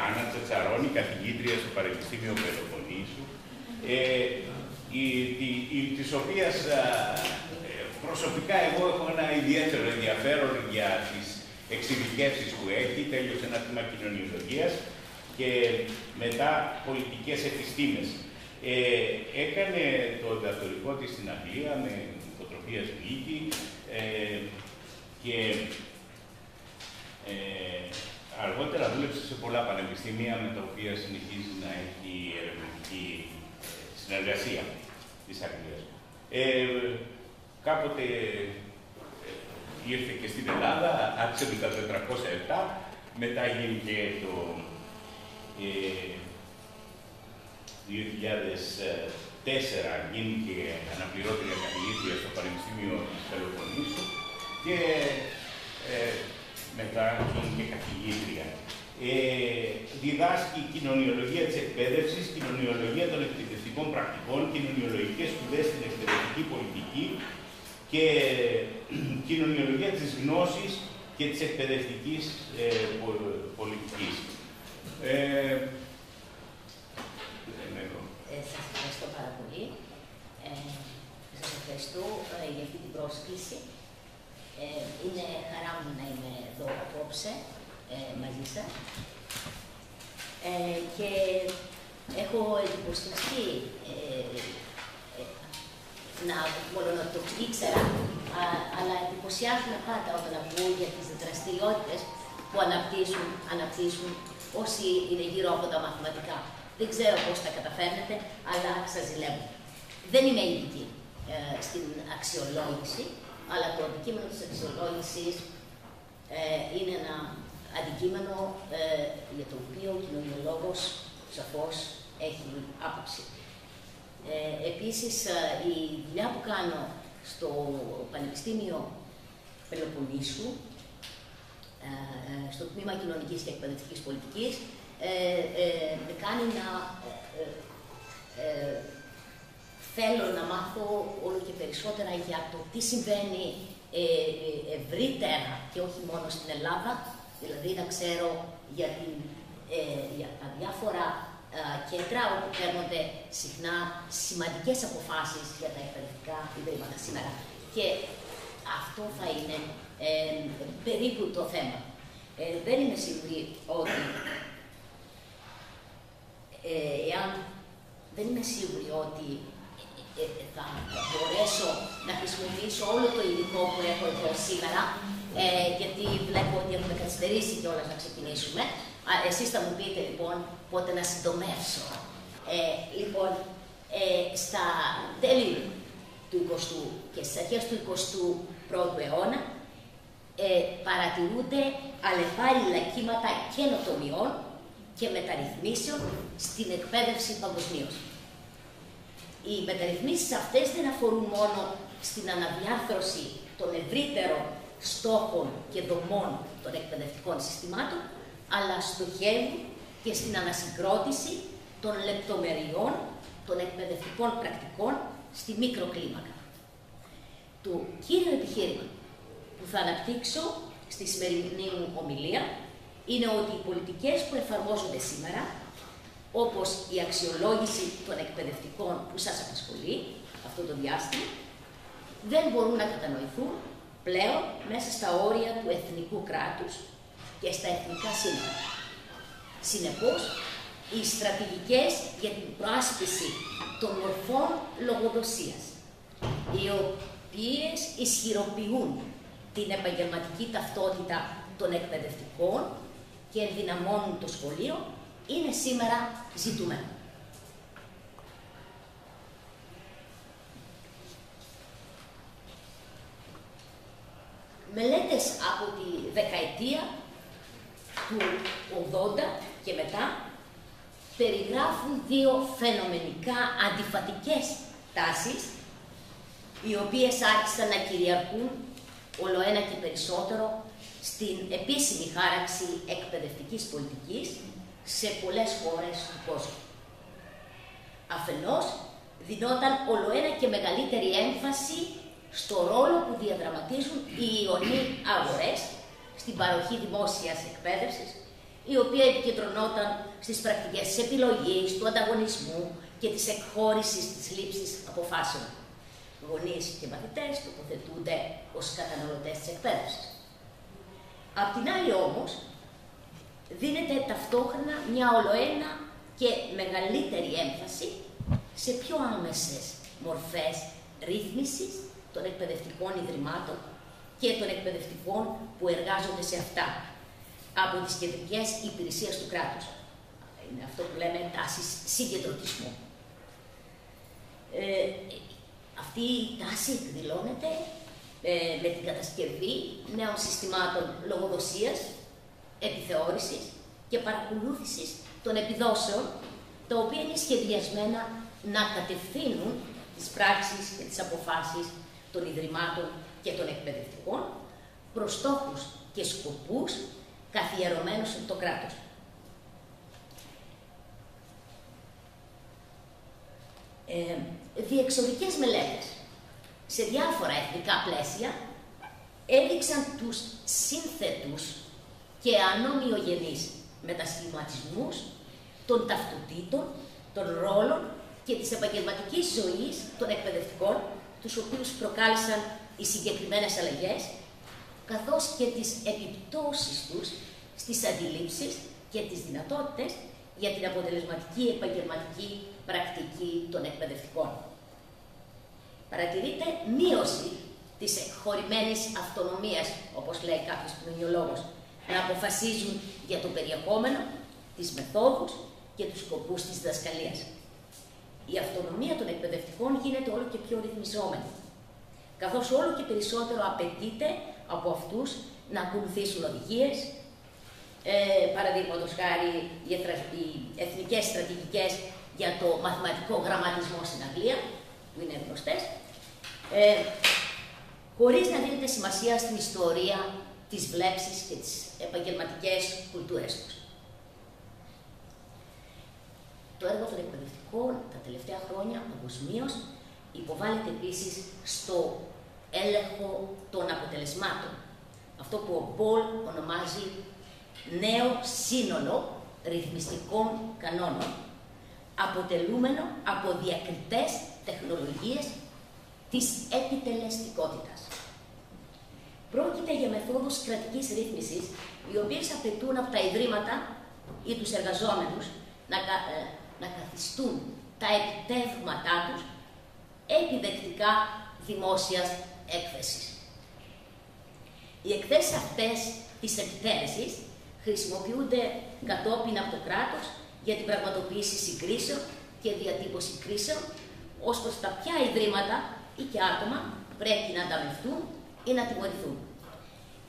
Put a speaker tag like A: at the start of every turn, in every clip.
A: Άννα Τσατσαρώνη, καθηγήτρια στο Πανεπιστήμιο Πελοποννήσου, της οποίας προσωπικά εγώ έχω ένα ιδιαίτερο ενδιαφέρον για τις εξειδικεύσεις που έχει. Τέλειωσε ένα τμήμα κοινωνιολογίας και μετά πολιτικές επιστήμες. Έκανε το διδακτορικό της στην Αγγλία με υποτροφία σπίτι και αργότερα δούλεψε σε πολλά πανεπιστήμια με τα οποία συνεχίζει να έχει ερευνητική συνεργασία της Αγγλίας. Κάποτε ήρθε και στην Ελλάδα, άρχισε το 1407, μετά γίνηκε το 2004 γίνηκε αναπληρώτρια καθηγήτρια στο Πανεπιστήμιο της Πελοποννήσου και μετά γίνηκε καθηγήτρια. Διδάσκει κοινωνιολογία της εκπαίδευσης, κοινωνιολογία των εκπαιδευτικών πρακτικών, κοινωνιολογικές σπουδές στην εκπαιδευτική πολιτική και κοινωνιολογία της γνώσης και της εκπαιδευτικής πολιτικής.
B: Σας ευχαριστώ πάρα πολύ. Σας ευχαριστώ για αυτή την πρόσκληση. Είναι χαρά μου να είμαι εδώ απόψε μαζί σας. Και έχω εντυπωσιαστεί, μόνο να το ήξερα, αλλά εντυπωσιάζομαι πάντα όταν ακούω για τις δραστηριότητες που αναπτύσσουν όσοι είναι γύρω από τα μαθηματικά. Δεν ξέρω πώς τα καταφέρνετε, αλλά σας ζηλεύω. Δεν είμαι ειδική στην αξιολόγηση, αλλά το αντικείμενο της αξιολόγησης είναι ένα αντικείμενο για το οποίο ο κοινωνιολόγος σαφώς έχει άποψη. Επίσης, η δουλειά που κάνω στο Πανεπιστήμιο Πελοποννήσου, στο τμήμα Κοινωνικής και Εκπαιδευτικής Πολιτικής, με κάνει να θέλω να μάθω όλο και περισσότερα για το τι συμβαίνει ευρύτερα και όχι μόνο στην Ελλάδα, δηλαδή να ξέρω για τα διάφορα κέντρα όπου παίρνονται συχνά σημαντικές αποφάσεις για τα εκπαιδευτικά ιδρύματα σήμερα. Και αυτό θα είναι περίπου το θέμα. Δεν είμαι σίγουρη ότι δεν είμαι σίγουρη ότι θα μπορέσω να χρησιμοποιήσω όλο το υλικό που έχω εδώ σήμερα, γιατί βλέπω ότι έχουμε καθυστερήσει κιόλας να ξεκινήσουμε. Εσείς θα μου πείτε λοιπόν πότε να συντομεύσω. Λοιπόν, στα τέλη του 20ου και στις αρχές του 21ου αιώνα παρατηρούνται αλλεπάλληλα κύματα καινοτομιών και μεταρρυθμίσεων στην εκπαίδευση παγκοσμίως. Οι μεταρρυθμίσεις αυτές δεν αφορούν μόνο στην αναδιάρθρωση των ευρύτερων στόχων και δομών των εκπαιδευτικών συστημάτων, αλλά στοχεύουν και στην ανασυγκρότηση των λεπτομεριών των εκπαιδευτικών πρακτικών στη μικροκλίμακα. Το κύριο επιχείρημα που θα αναπτύξω στη σημερινή μου ομιλία είναι ότι οι πολιτικές που εφαρμόζονται σήμερα, όπως η αξιολόγηση των εκπαιδευτικών που σας απασχολεί αυτό το διάστημα, δεν μπορούν να κατανοηθούν πλέον μέσα στα όρια του εθνικού κράτους και στα εθνικά σύνορα. Συνεπώς, οι στρατηγικές για την προάσπιση των μορφών λογοδοσίας, οι οποίες ισχυροποιούν την επαγγελματική ταυτότητα των εκπαιδευτικών και ενδυναμώνουν το σχολείο, είναι σήμερα ζητούμενο. Μελέτες από τη δεκαετία του 80 και μετά περιγράφουν δύο φαινομενικά αντιφατικές τάσεις, οι οποίες άρχισαν να κυριαρχούν ολοένα και περισσότερο στην επίσημη χάραξη εκπαιδευτικής πολιτικής σε πολλές χώρες του κόσμου. Αφενός, δινόταν ολοένα και μεγαλύτερη έμφαση στο ρόλο που διαδραματίζουν οι ιονοί αγορές στην παροχή δημόσιας εκπαίδευσης η οποία επικεντρωνόταν στις πρακτικές της επιλογής, του ανταγωνισμού και της εκχώρησης της λήψης αποφάσεων. Γονείς και μαθητές τοποθετούνται ως καταναλωτές της εκπαίδευσης. Απ' την άλλη όμως, δίνεται ταυτόχρονα μια ολοένα και μεγαλύτερη έμφαση σε πιο άμεσες μορφές ρύθμισης των εκπαιδευτικών ιδρυμάτων και των εκπαιδευτικών που εργάζονται σε αυτά από τις κεντρικές υπηρεσίες του κράτους. Είναι αυτό που λέμε τάσεις συγκεντρωτισμού. Αυτή η τάση εκδηλώνεται με την κατασκευή νέων συστημάτων λογοδοσίας, επιθεώρησης και παρακολούθησης των επιδόσεων, τα οποία είναι σχεδιασμένα να κατευθύνουν τις πράξεις και τις αποφάσεις των ιδρυμάτων και των εκπαιδευτικών προς στόχους και σκοπούς καθιερωμένους από το κράτος. Διεξοδικές μελέτες σε διάφορα εθνικά πλαίσια έδειξαν τους σύνθετους και ανομοιογενείς μετασχηματισμούς των ταυτοτήτων, των ρόλων και της επαγγελματικής ζωής των εκπαιδευτικών, τους οποίους προκάλεσαν οι συγκεκριμένες αλλαγές, καθώς και τις επιπτώσεις τους στις αντιλήψεις και τις δυνατότητες για την αποτελεσματική επαγγελματική πρακτική των εκπαιδευτικών. Παρατηρείται μείωση της εκχωρημένης αυτονομίας, όπως λέει κάποιος κοινωνιολόγος, να αποφασίζουν για το περιεχόμενο, τις μεθόδους και τους σκοπούς της διδασκαλίας. Η αυτονομία των εκπαιδευτικών γίνεται όλο και πιο ρυθμιζόμενη, καθώς όλο και περισσότερο απαιτείται από αυτούς να ακολουθήσουν οδηγίες, παραδείγματος χάρη οι εθνικές στρατηγικές για το μαθηματικό γραμματισμό στην Αγγλία, που είναι γνωστές, χωρίς να δίνεται σημασία στην ιστορία, τις βλέψεις και τις επαγγελματικές κουλτούρες τους. Το έργο των εκπαιδευτικών τα τελευταία χρόνια παγκοσμίως υποβάλλεται επίσης στο έλεγχο των αποτελεσμάτων. Αυτό που ο Μπολ ονομάζει νέο σύνολο ρυθμιστικών κανόνων, αποτελούμενο από διακριτές τεχνολογίες της επιτελεστικότητας. Πρόκειται για μεθόδους κρατικής ρύθμισης, οι οποίες απαιτούν από τα ιδρύματα ή τους εργαζόμενους να καθιστούν τα επιτεύγματά τους επιδεκτικά δημόσιας έκθεσης. Οι εκθέσεις αυτές της επιτέλεσης χρησιμοποιούνται κατόπιν από το κράτος για την πραγματοποίηση συγκρίσεων και διατύπωση κρίσεων, ως προς τα ποια ιδρύματα ή και άτομα πρέπει να ανταμυφθούν ή να τιμωρηθούν.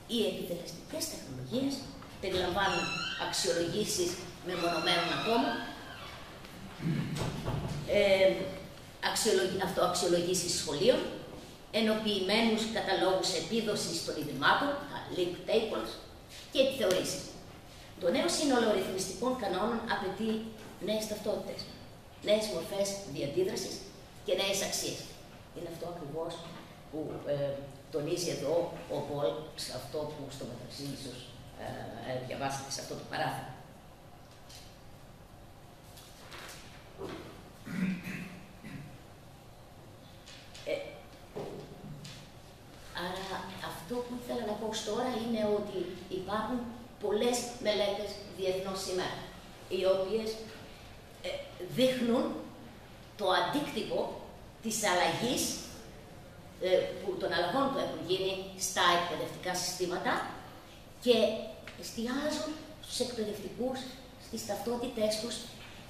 B: Οι επιτελεστικές τεχνολογίες περιλαμβάνουν αξιολογήσεις μεμονωμένων ατόμων, αυτοαξιολογήσεις σχολείων, ενοποιημένους καταλόγους επίδοσης των ιδρυμάτων, τα link tables, και επιθεωρήσεις. Το νέο σύνολο ρυθμιστικών κανόνων απαιτεί νέες ταυτότητες, νέες μορφές διαντίδρασης και νέες αξίες. Είναι αυτό ακριβώς που τονίζει εδώ ο Πολ, σε αυτό που στο μεταξύ ίσως διαβάσατε σε αυτό το παράθυρο. Άρα αυτό που ήθελα να πω τώρα είναι ότι υπάρχουν πολλές μελέτες διεθνώς σήμερα, οι οποίες δείχνουν το αντίκτυπο της αλλαγής, των αλλαγών που έχουν γίνει στα εκπαιδευτικά συστήματα και εστιάζουν στους εκπαιδευτικούς, στις ταυτότητές τους,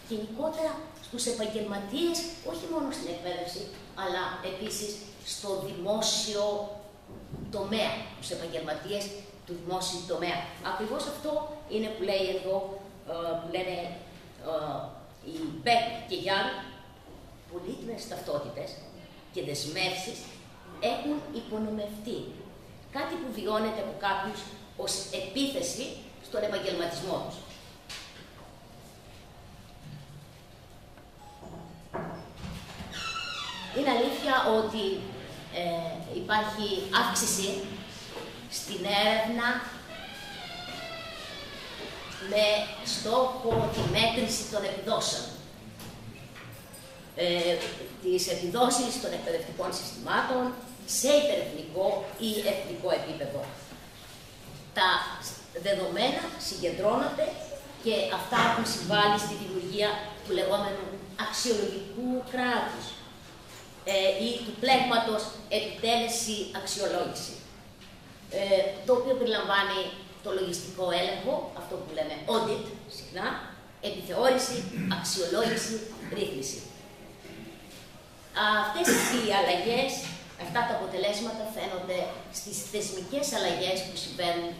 B: γενικότερα στους επαγγελματίες, όχι μόνο στην εκπαίδευση, αλλά επίσης στο δημόσιο τομέα, τους επαγγελματίες του δημόσιου τομέα. Ακριβώς αυτό είναι που λέει εδώ, που λένε οι Μπέκ και Γιάνν, πολύτιμες ταυτότητες και δεσμεύσεις έχουν υπονομευτεί. Κάτι που βιώνεται από κάποιους ως επίθεση στον επαγγελματισμό τους. Είναι αλήθεια ότι υπάρχει αύξηση στην έρευνα με στόχο τη μέτρηση των επιδόσεων. Τις επιδόσεις των εκπαιδευτικών συστημάτων σε υπερεθνικό ή εθνικό επίπεδο. Τα δεδομένα συγκεντρώνονται και αυτά έχουν συμβάλει στη δημιουργία του λεγόμενου αξιολογικού κράτους ή του πλέγματος επιτέλεση αξιολόγηση, το οποίο περιλαμβάνει το λογιστικό έλεγχο, αυτό που λέμε audit συχνά, επιθεώρηση, αξιολόγηση, ρύθμιση. Αυτές οι αλλαγές, αυτά τα αποτελέσματα φαίνονται στις θεσμικές αλλαγές που συμβαίνουν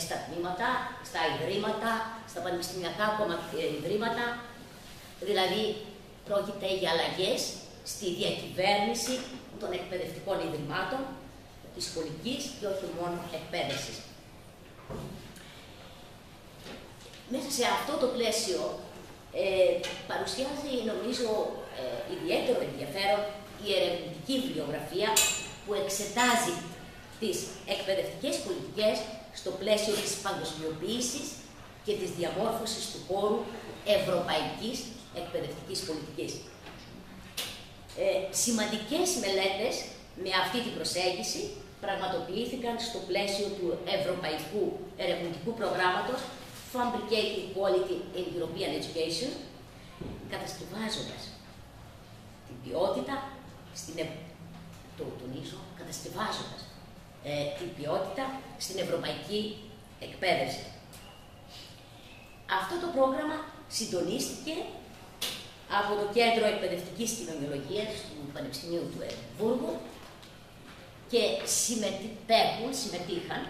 B: στα τμήματα, στα ιδρύματα, στα πανεπιστημιακά ιδρύματα. Δηλαδή, πρόκειται για αλλαγές στη διακυβέρνηση των εκπαιδευτικών ιδρυμάτων, της σχολικής και όχι μόνο εκπαίδευσης. Μέσα σε αυτό το πλαίσιο παρουσιάζει, νομίζω, ιδιαίτερο ενδιαφέρον η ερευνητική βιβλιογραφία που εξετάζει τις εκπαιδευτικές πολιτικές στο πλαίσιο της παγκοσμιοποίησης και της διαμόρφωσης του χώρου ευρωπαϊκής εκπαιδευτικής πολιτικής. Σημαντικές μελέτες με αυτή την προσέγγιση πραγματοποιήθηκαν στο πλαίσιο του Ευρωπαϊκού Ερευνητικού Προγράμματος Fabricating Quality in European Education, κατασκευάζοντας την ποιότητα, την ποιότητα στην ευρωπαϊκή εκπαίδευση. Αυτό το πρόγραμμα συντονίστηκε από το Κέντρο Εκπαιδευτικής Κοινωνιολογίας του Πανεπιστημίου του Εδιμβούργου και συμμετείχαν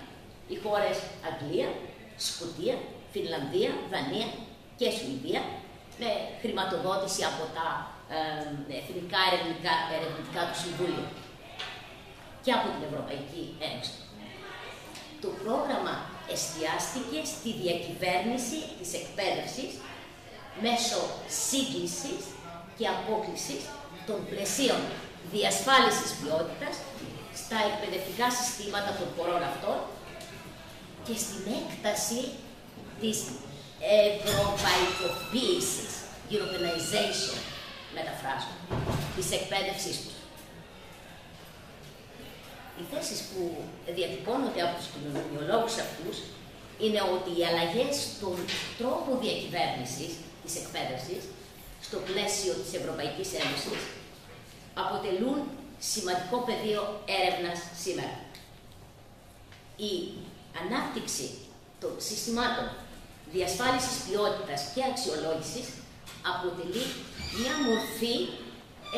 B: οι χώρες Αγγλία, Σκωτία, Φινλανδία, Δανία και Σουηδία με χρηματοδότηση από τα εθνικά ερευνητικά του Συμβούλια και από την Ευρωπαϊκή Ένωση. Το πρόγραμμα εστιάστηκε στη διακυβέρνηση της εκπαίδευσης μέσω σύγκλησης και απόκλησης των πλαισίων διασφάλισης ποιότητας στα εκπαιδευτικά συστήματα των χωρών αυτών και στην έκταση της ευρωπαϊκοποίησης, Europeanization, μεταφράζω, της εκπαίδευσής τους. Οι θέσεις που διατυπώνονται από τους κοινωνιολόγους αυτούς είναι ότι οι αλλαγές στον τρόπο διακυβέρνησης της εκπαίδευσης στο πλαίσιο της Ευρωπαϊκής Ένωσης αποτελούν σημαντικό πεδίο έρευνας σήμερα. Η ανάπτυξη των συστημάτων διασφάλισης ποιότητας και αξιολόγησης αποτελεί μια μορφή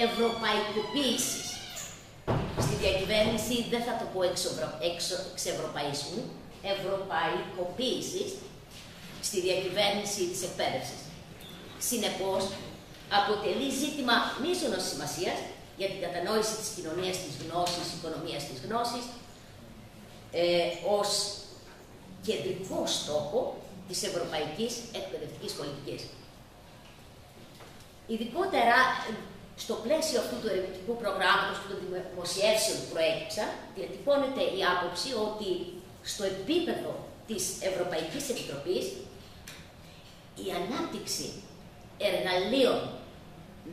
B: ευρωπαϊκοποίησης. Στη διακυβέρνηση δεν θα το πω εξευρωπαϊσμού, ευρωπαϊκοποίησης στη διακυβέρνηση της εκπαίδευσης. Συνεπώς, αποτελεί ζήτημα μείζωνος σημασίας για την κατανόηση της κοινωνίας της γνώσης, οικονομίας της γνώσης, ως κεντρικό στόχο της ευρωπαϊκής εκπαιδευτικής πολιτικής. Ειδικότερα, στο πλαίσιο αυτού του ερευνητικού προγράμματος και των δημοσιεύσεων που προέκυψαν, διατυπώνεται η άποψη ότι στο επίπεδο της Ευρωπαϊκής Επιτροπής η ανάπτυξη εργαλείων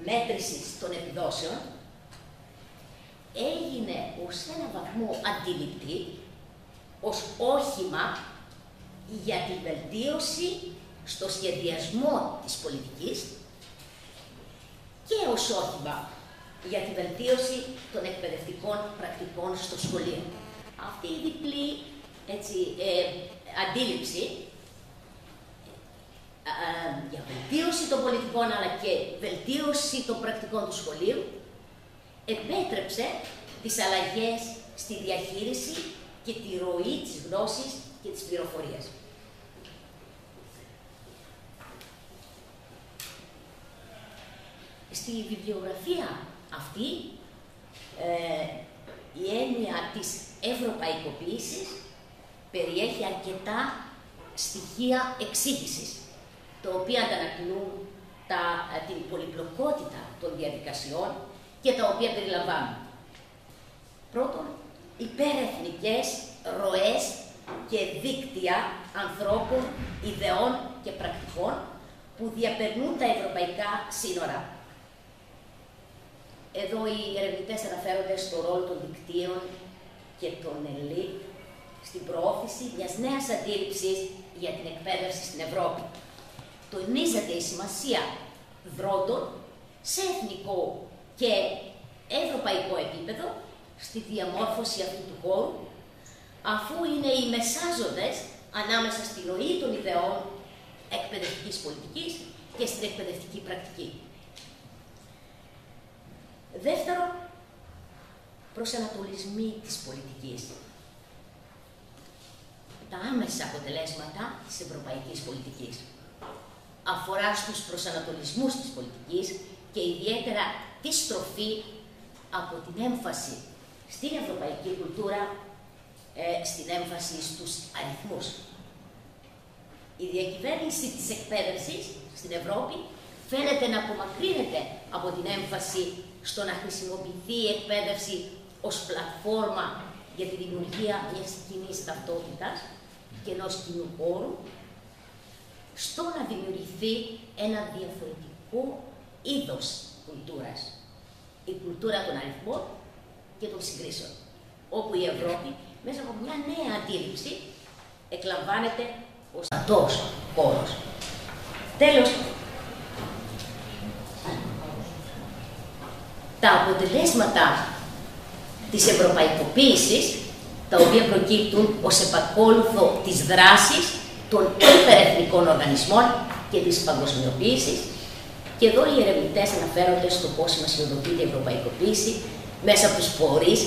B: μέτρησης των επιδόσεων έγινε ως ένα βαθμό αντιληπτή ως όχημα για την βελτίωση στο σχεδιασμό της πολιτικής και ως όχημα για τη βελτίωση των εκπαιδευτικών πρακτικών στο σχολείο. Αυτή η διπλή αντίληψη για βελτίωση των πολιτικών αλλά και βελτίωση των πρακτικών του σχολείου επέτρεψε τις αλλαγές στη διαχείριση και τη ροή της γνώσης και της πληροφορίας. Στη βιβλιογραφία αυτή, η έννοια της ευρωπαϊκοποίησης περιέχει αρκετά στοιχεία εξήγησης, τα οποία αντανακλούν την πολυπλοκότητα των διαδικασιών και τα οποία περιλαμβάνουν. Πρώτον, υπερεθνικές ροές και δίκτυα ανθρώπων, ιδεών και πρακτικών που διαπερνούν τα ευρωπαϊκά σύνορα. Εδώ οι ερευνητές αναφέρονται στο ρόλο των δικτύων και των ελίτ στην προώθηση μιας νέας αντίληψης για την εκπαίδευση στην Ευρώπη. Τονίζεται η σημασία δρόντων σε εθνικό και ευρωπαϊκό επίπεδο στη διαμόρφωση αυτού του χώρου, αφού είναι οι μεσάζοντες ανάμεσα στη ροή των ιδεών εκπαιδευτικής πολιτικής και στην εκπαιδευτική πρακτική. Δεύτερον, προσανατολισμοί της πολιτικής. Τα άμεσα αποτελέσματα της ευρωπαϊκής πολιτικής. Αφορά στους προσανατολισμούς της πολιτικής και ιδιαίτερα τη στροφή από την έμφαση στην ευρωπαϊκή κουλτούρα στην έμφαση στους αριθμούς. Η διακυβέρνηση της εκπαίδευσης στην Ευρώπη φαίνεται να απομακρύνεται από την έμφαση στο να χρησιμοποιηθεί η εκπαίδευση ως πλατφόρμα για τη δημιουργία μιας κοινής ταυτότητας και ενός κοινού χώρου, στο να δημιουργηθεί ένα διαφορετικό είδος κουλτούρας. Η κουλτούρα των αριθμών και των συγκρίσεων, όπου η Ευρώπη μέσα από μια νέα αντίληψη εκλαμβάνεται ως αυτός χώρος. Τέλος, τα αποτελέσματα της ευρωπαϊκοποίησης, τα οποία προκύπτουν ως επακόλουθο της δράσης των υπερεθνικών οργανισμών και της παγκοσμιοποίησης, και εδώ οι ερευνητές αναφέρονται στο πώς σημασιοδοτείται η ευρωπαϊκοποίηση μέσα από τους φορείς,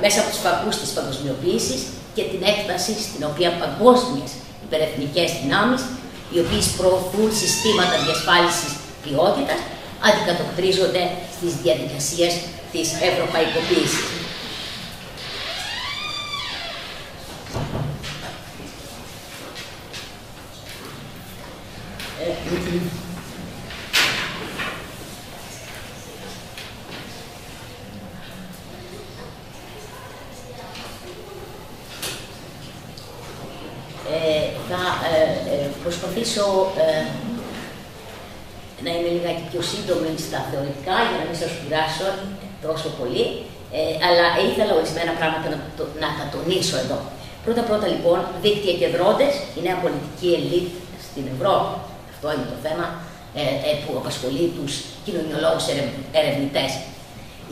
B: μέσα από τους φακούς της παγκοσμιοποίησης και την έκταση στην οποία παγκόσμιες υπερεθνικές δυνάμεις, οι οποίες προωθούν συστήματα διασφάλισης ποιότητας, αντικατοπτρίζονται στις διαδικασίες της ευρωπαϊκοποίησης. Θα προσπαθήσω να είμαι λιγάκι πιο σύντομη στα θεωρητικά για να μην σας κουράσω τόσο πολύ, αλλά ήθελα ορισμένα πράγματα να τα τονίσω εδώ. Πρώτα λοιπόν, δίκτυα και δρόντες, η νέα πολιτική ελίτ στην Ευρώπη. Αυτό είναι το θέμα που απασχολεί τους κοινωνιολόγους ερευνητές.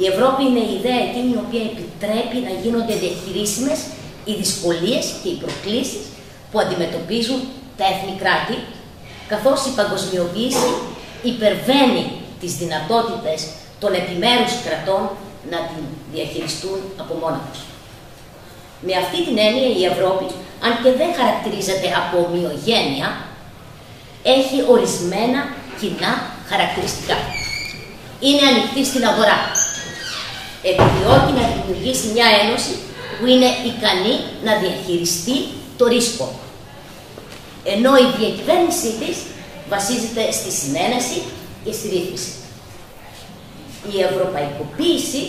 B: Η Ευρώπη είναι η ιδέα εκείνη η οποία επιτρέπει να γίνονται διαχειρίσιμες οι δυσκολίες και οι προκλήσεις που αντιμετωπίζουν τα έθνη κράτη, καθώς η παγκοσμιοποίηση υπερβαίνει τις δυνατότητες των επιμέρους κρατών να την διαχειριστούν από μόνα τους. Με αυτή την έννοια η Ευρώπη, αν και δεν χαρακτηρίζεται από ομοιογένεια, έχει ορισμένα κοινά χαρακτηριστικά. Είναι ανοιχτή στην αγορά. Επιδιώκει να δημιουργήσει μια ένωση που είναι ικανή να διαχειριστεί το ρίσκο. Ενώ η διακυβέρνησή της βασίζεται στη συνένεση και στη ρύθμιση. Η ευρωπαϊκοποίηση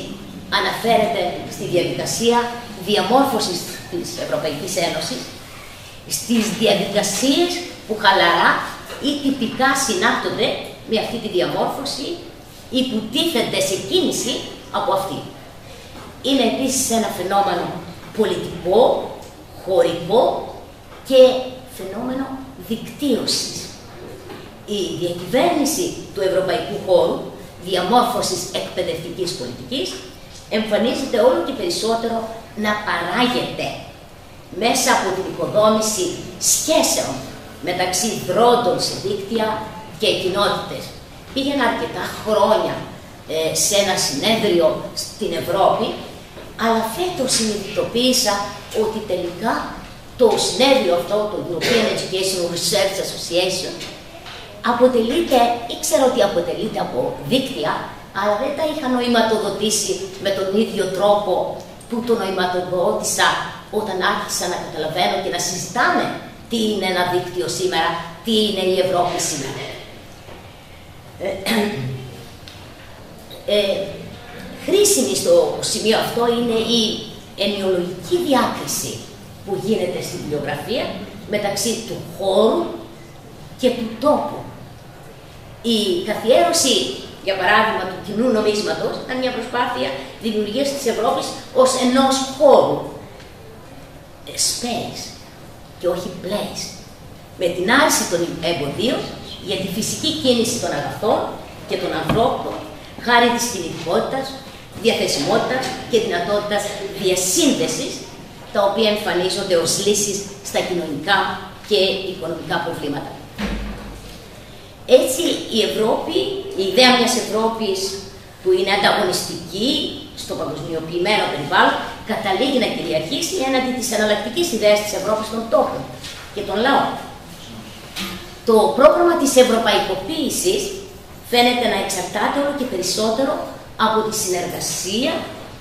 B: αναφέρεται στη διαδικασία διαμόρφωσης της Ευρωπαϊκής Ένωσης, στις διαδικασίες που χαλαρά ή τυπικά συνάπτονται με αυτή τη διαμόρφωση ή που τίθενται σε κίνηση από αυτή. Είναι επίσης ένα φαινόμενο πολιτικό, χωρικό και φαινόμενο δικτύωσης. Η διακυβέρνηση του ευρωπαϊκού χώρου διαμόρφωσης εκπαιδευτικής πολιτικής εμφανίζεται όλο και περισσότερο να παράγεται μέσα από την οικοδόμηση σχέσεων μεταξύ δρόντων σε δίκτυα και κοινότητες. Πήγαινα αρκετά χρόνια σε ένα συνέδριο στην Ευρώπη, αλλά φέτος συνειδητοποίησα ότι τελικά το συνέδριο αυτό, το European Educational Research Association, ήξερα ότι αποτελείται από δίκτυα, αλλά δεν τα είχα νοηματοδοτήσει με τον ίδιο τρόπο που το νοηματοδότησα όταν άρχισα να καταλαβαίνω και να συζητάμε τι είναι ένα δίκτυο σήμερα, τι είναι η Ευρώπη σήμερα. Χρήσιμη στο σημείο αυτό είναι η ενοιολογική διάκριση που γίνεται στη βιβλιογραφία μεταξύ του χώρου και του τόπου. Η καθιέρωση, για παράδειγμα, του κοινού νομίσματος ήταν μια προσπάθεια δημιουργίας της Ευρώπης ως ενός χώρου. Space και όχι place. Με την άρση των εμποδίων για τη φυσική κίνηση των αγαθών και των ανθρώπων, χάρη της κινητικότητας, διαθεσιμότητας και δυνατότητας διασύνδεσης, τα οποία εμφανίζονται ως λύσεις στα κοινωνικά και οικονομικά προβλήματα. Έτσι, η Ευρώπη, η ιδέα μιας Ευρώπης που είναι ανταγωνιστική στο παγκοσμιοποιημένο περιβάλλον, καταλήγει να κυριαρχήσει έναντι της εναλλακτικής ιδέας της Ευρώπης των τόπων και των λαών. Το πρόγραμμα της ευρωπαϊκοποίησης φαίνεται να εξαρτάται όλο και περισσότερο από τη συνεργασία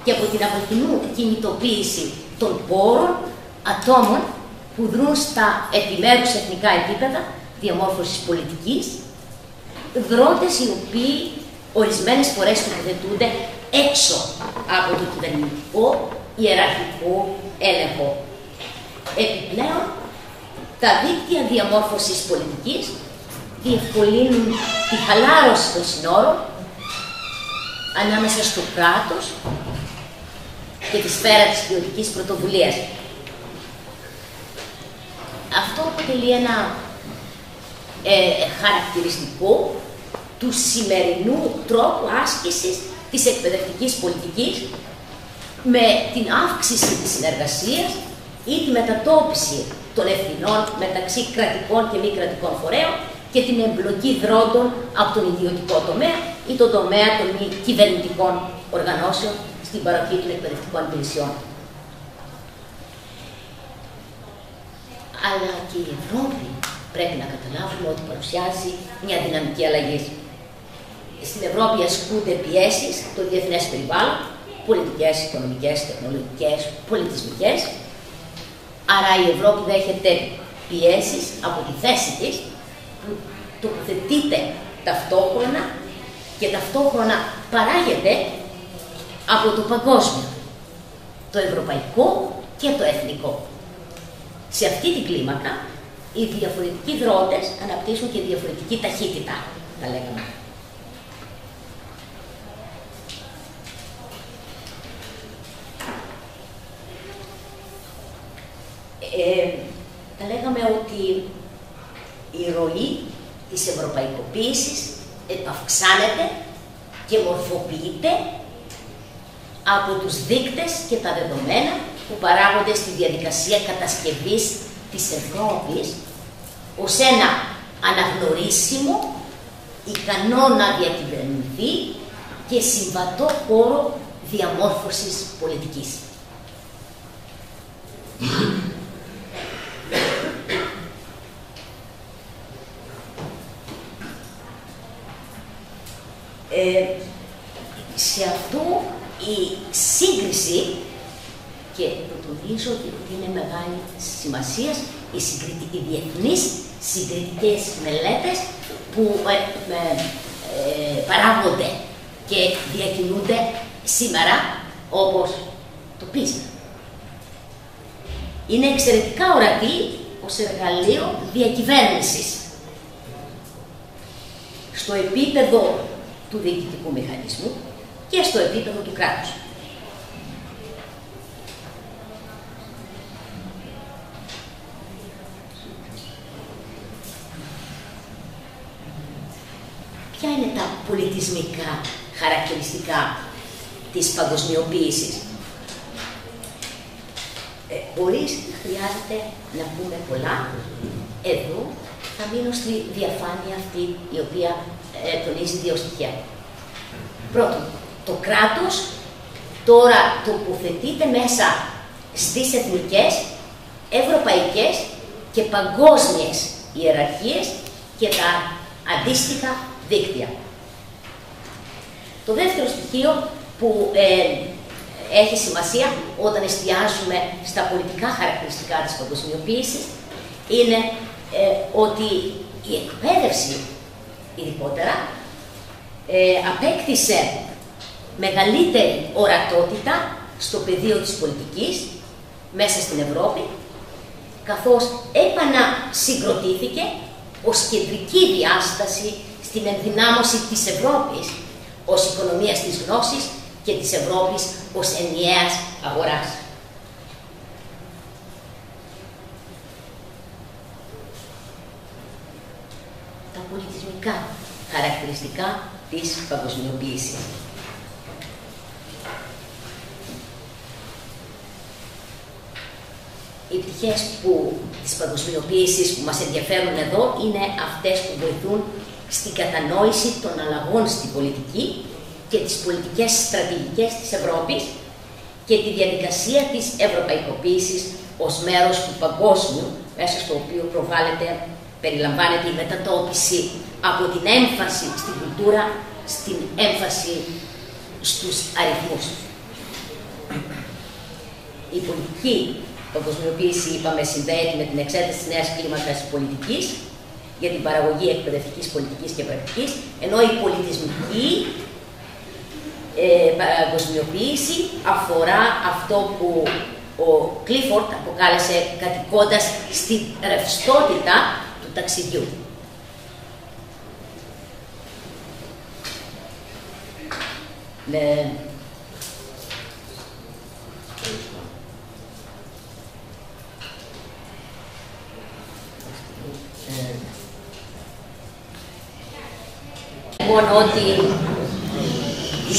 B: και από την από κοινού κινητοποίηση των πόρων ατόμων που δρούν στα επιμέρους εθνικά επίπεδα διαμόρφωσης πολιτικής, δρόντες οι οποίοι ορισμένες φορές τοποθετούνται έξω από το κυβερνητικό ιεραρχικό έλεγχο. Επιπλέον, τα δίκτυα διαμόρφωσης πολιτικής διευκολύνουν τη χαλάρωση των συνόρων ανάμεσα στο κράτος και τη σφαίρα της ιδιωτικής πρωτοβουλίας. Αυτό αποτελεί ένα χαρακτηριστικό του σημερινού τρόπου άσκησης της εκπαιδευτικής πολιτικής, με την αύξηση της συνεργασίας ή τη μετατόπιση των ευθυνών μεταξύ κρατικών και μη κρατικών φορέων και την εμπλοκή δρόντων από τον ιδιωτικό τομέα ή τον τομέα των μη κυβερνητικών οργανώσεων στην παροχή των εκπαιδευτικών υπηρεσιών. Αλλά και η Ευρώπη πρέπει να καταλάβουμε ότι παρουσιάζει μια δυναμική αλλαγή. Στην Ευρώπη ασκούνται πιέσεις στο διεθνές περιβάλλον, πολιτικές, οικονομικές, τεχνολογικές, πολιτισμικές. Άρα η Ευρώπη δέχεται πιέσεις από τη θέση της, που τοποθετείται ταυτόχρονα και ταυτόχρονα παράγεται από το παγκόσμιο, το ευρωπαϊκό και το εθνικό. Σε αυτή την κλίμακα, οι διαφορετικοί δρόντες αναπτύσσουν και διαφορετική ταχύτητα, τα λέγαμε. Θα λέγαμε ότι η ροή της ευρωπαϊκοποίησης επαυξάνεται και μορφοποιείται από τους δείκτες και τα δεδομένα που παράγονται στη διαδικασία κατασκευής της Ευρώπης ως ένα αναγνωρίσιμο, ικανό να διακυβερνηθεί και συμβατό χώρο διαμόρφωσης πολιτικής. Σε αυτό η σύγκριση, και τονίζω ότι είναι μεγάλη σημασία, οι διεθνείς συγκριτικές μελέτες που παράγονται και διακινούνται σήμερα, όπως το PISA. Είναι εξαιρετικά ορατή ως εργαλείο διακυβέρνησης στο επίπεδο του διοικητικού μηχανισμού και στο επίπεδο του κράτους. Ποια είναι τα πολιτισμικά χαρακτηριστικά της παγκοσμιοποίησης? Χωρίς χρειάζεται να πούμε πολλά. Εδώ θα μείνω στη διαφάνεια αυτή η οποία τονίζει δύο στοιχεία. Πρώτον, το κράτος τώρα τοποθετείται μέσα στις εθνικές, ευρωπαϊκές και παγκόσμιες ιεραρχίες και τα αντίστοιχα δίκτυα. Το δεύτερο στοιχείο που έχει σημασία όταν εστιάζουμε στα πολιτικά χαρακτηριστικά της παγκοσμιοποίησης είναι ότι η εκπαίδευση ειδικότερα απέκτησε μεγαλύτερη ορατότητα στο πεδίο της πολιτικής μέσα στην Ευρώπη καθώς επανασυγκροτήθηκε ως κεντρική διάσταση στην ενδυνάμωση της Ευρώπης ως οικονομίας της γνώσης και της Ευρώπης ως ενιαίας αγοράς. Τα πολιτισμικά χαρακτηριστικά της παγκοσμιοποίησης. Οι πτυχές της παγκοσμιοποίησης που μας ενδιαφέρουν εδώ είναι αυτές που βοηθούν στην κατανόηση των αλλαγών στην πολιτική και τις πολιτικές στρατηγικές της Ευρώπης και τη διαδικασία της ευρωπαϊκοποίησης ως μέρος του παγκόσμιου, μέσα στο οποίο περιλαμβάνεται η μετατόπιση από την έμφαση στην κουλτούρα στην έμφαση στους αριθμούς. Η πολιτική παγκοσμιοποίηση, είπαμε, συνδέεται με την εξέταση της νέας κλίμακας πολιτικής για την παραγωγή εκπαιδευτικής πολιτικής και πρακτικής, ενώ η πολιτισμική παγκοσμιοποίηση αφορά αυτό που ο Κλίφορντ αποκάλεσε κατοικώντας στη ρευστότητα του ταξιδιού. Λοιπόν, ότι οι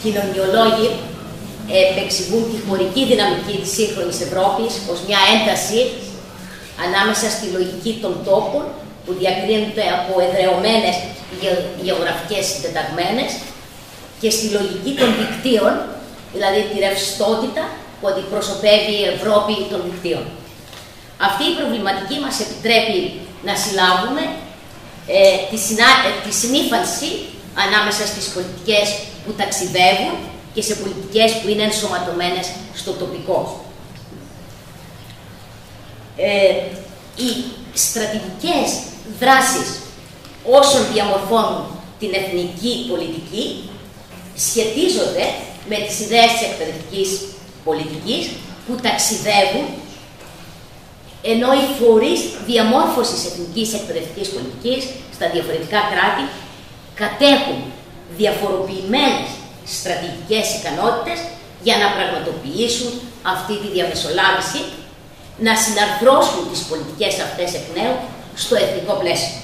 B: κοινωνιολόγοι επεξηγούν τη χωρική δυναμική της σύγχρονης Ευρώπης ως μια ένταση ανάμεσα στη λογική των τόπων που διακρίνονται από εδρεωμένες γεωγραφικές συντεταγμένες και στη λογική των δικτύων, δηλαδή τη ρευστότητα που αντιπροσωπεύει η Ευρώπη των δικτύων. Αυτή η προβληματική μας επιτρέπει να συλλάβουμε τη συνύφανση ανάμεσα στις πολιτικές που ταξιδεύουν και σε πολιτικές που είναι ενσωματωμένες στο τοπικό. Οι στρατηγικές δράσεις όσων διαμορφώνουν την εθνική πολιτική σχετίζονται με τις ιδέες της εκπαιδευτικής πολιτικής που ταξιδεύουν, ενώ οι φορείς διαμόρφωσης εθνικής εκπαιδευτικής πολιτικής στα διαφορετικά κράτη κατέχουν διαφοροποιημένες στρατηγικές ικανότητες για να πραγματοποιήσουν αυτή τη διαμεσολάβηση, να συναρθρώσουν τις πολιτικές αυτές εκ νέου στο εθνικό πλαίσιο.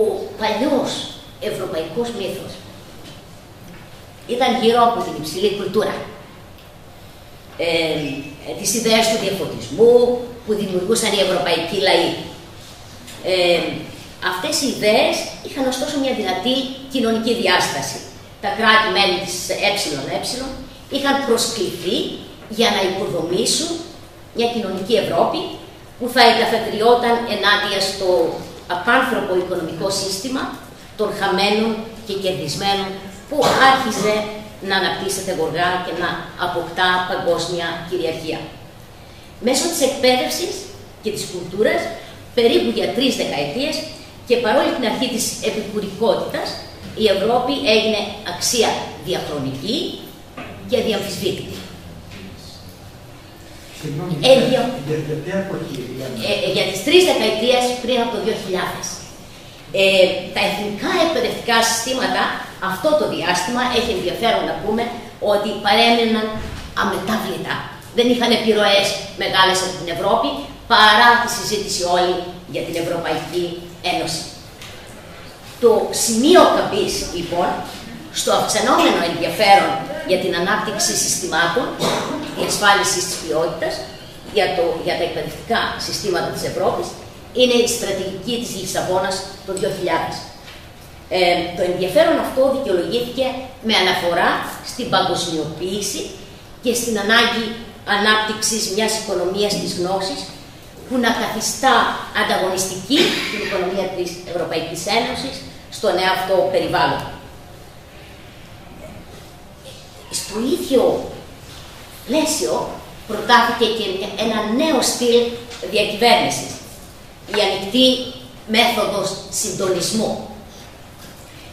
B: Ο παλιός ευρωπαϊκός μύθος ήταν γύρω από την υψηλή κουλτούρα, τις ιδέες του διαφωτισμού που δημιουργούσαν οι ευρωπαϊκοί λαοί. Αυτές οι ιδέες είχαν ωστόσο μια δυνατή κοινωνική διάσταση. Τα κράτη-μέλη της ΕΕ είχαν προσκληθεί για να οικοδομήσουν μια κοινωνική Ευρώπη που θα εγκαθιδρυόταν ενάντια στο απάνθρωπο οικονομικό σύστημα των χαμένων και κερδισμένων που άρχιζε να αναπτύσσεται γοργά και να αποκτά παγκόσμια κυριαρχία. Μέσω της εκπαίδευσης και της κουλτούρας, περίπου για 3 δεκαετίες και παρόλη την αρχή της επικουρικότητας, η Ευρώπη έγινε αξία διαχρονική και αδιαμφισβήτητη. Για τις 3 δεκαετίες πριν από το 2000. Τα εθνικά εκπαιδευτικά συστήματα αυτό το διάστημα έχει ενδιαφέρον να πούμε ότι παρέμειναν αμετάβλητα. Δεν είχαν επιρροές μεγάλες από την Ευρώπη παρά τη συζήτηση όλη για την Ευρωπαϊκή Ένωση. Το σημείο καμπής, λοιπόν, στο αυξανόμενο ενδιαφέρον για την ανάπτυξη συστημάτων διασφάλισης της ποιότητας για τα εκπαιδευτικά συστήματα της Ευρώπης είναι η στρατηγική της Λισαβόνας το 2000. Το ενδιαφέρον αυτό δικαιολογήθηκε με αναφορά στην παγκοσμιοποίηση και στην ανάγκη ανάπτυξης μιας οικονομίας της γνώσης που να καθιστά ανταγωνιστική την οικονομία της Ευρωπαϊκής Ένωσης στο νέο αυτό περιβάλλον. Στο ίδιο πλαίσιο προτάθηκε και ένα νέο στυλ διακυβέρνησης. Η ανοιχτή μέθοδος συντονισμού.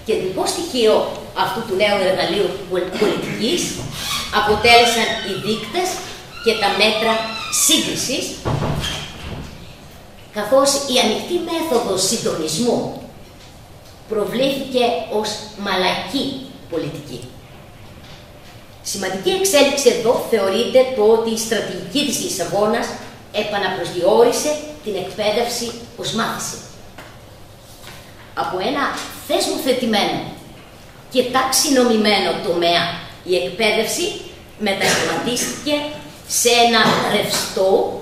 B: Κεντρικό στοιχείο αυτού του νέου εργαλείου πολιτικής αποτέλεσαν οι δείκτες και τα μέτρα σύγκρισης, καθώς η ανοιχτή μέθοδος συντονισμού προβλήθηκε ως μαλακή πολιτική. Σημαντική εξέλιξη εδώ θεωρείται το ότι η στρατηγική της Λισαβόνας επαναπροσδιορίσε την εκπαίδευση ως μάθηση. Από ένα θεσμοθετημένο και ταξινομημένο τομέα, η εκπαίδευση μετασχηματίστηκε σε ένα ρευστό,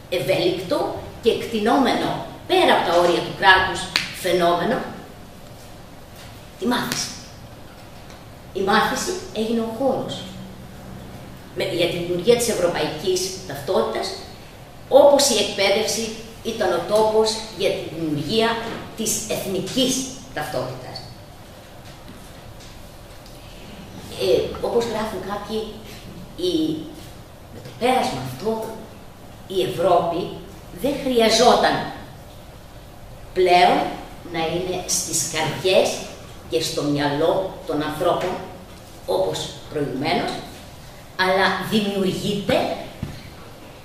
B: ευέλικτο και εκτινόμενο πέρα από τα όρια του κράτους φαινόμενο, τη μάθηση. Η μάθηση έγινε ο χώρος για τη δημιουργία της ευρωπαϊκής ταυτότητας, όπως η εκπαίδευση ήταν ο τόπος για τη δημιουργία της εθνικής ταυτότητας. Όπως γράφουν κάποιοι, με το πέρασμα αυτό η Ευρώπη δεν χρειαζόταν πλέον να είναι στις καρδιές και στο μυαλό των ανθρώπων, όπως προηγουμένως, αλλά δημιουργείται,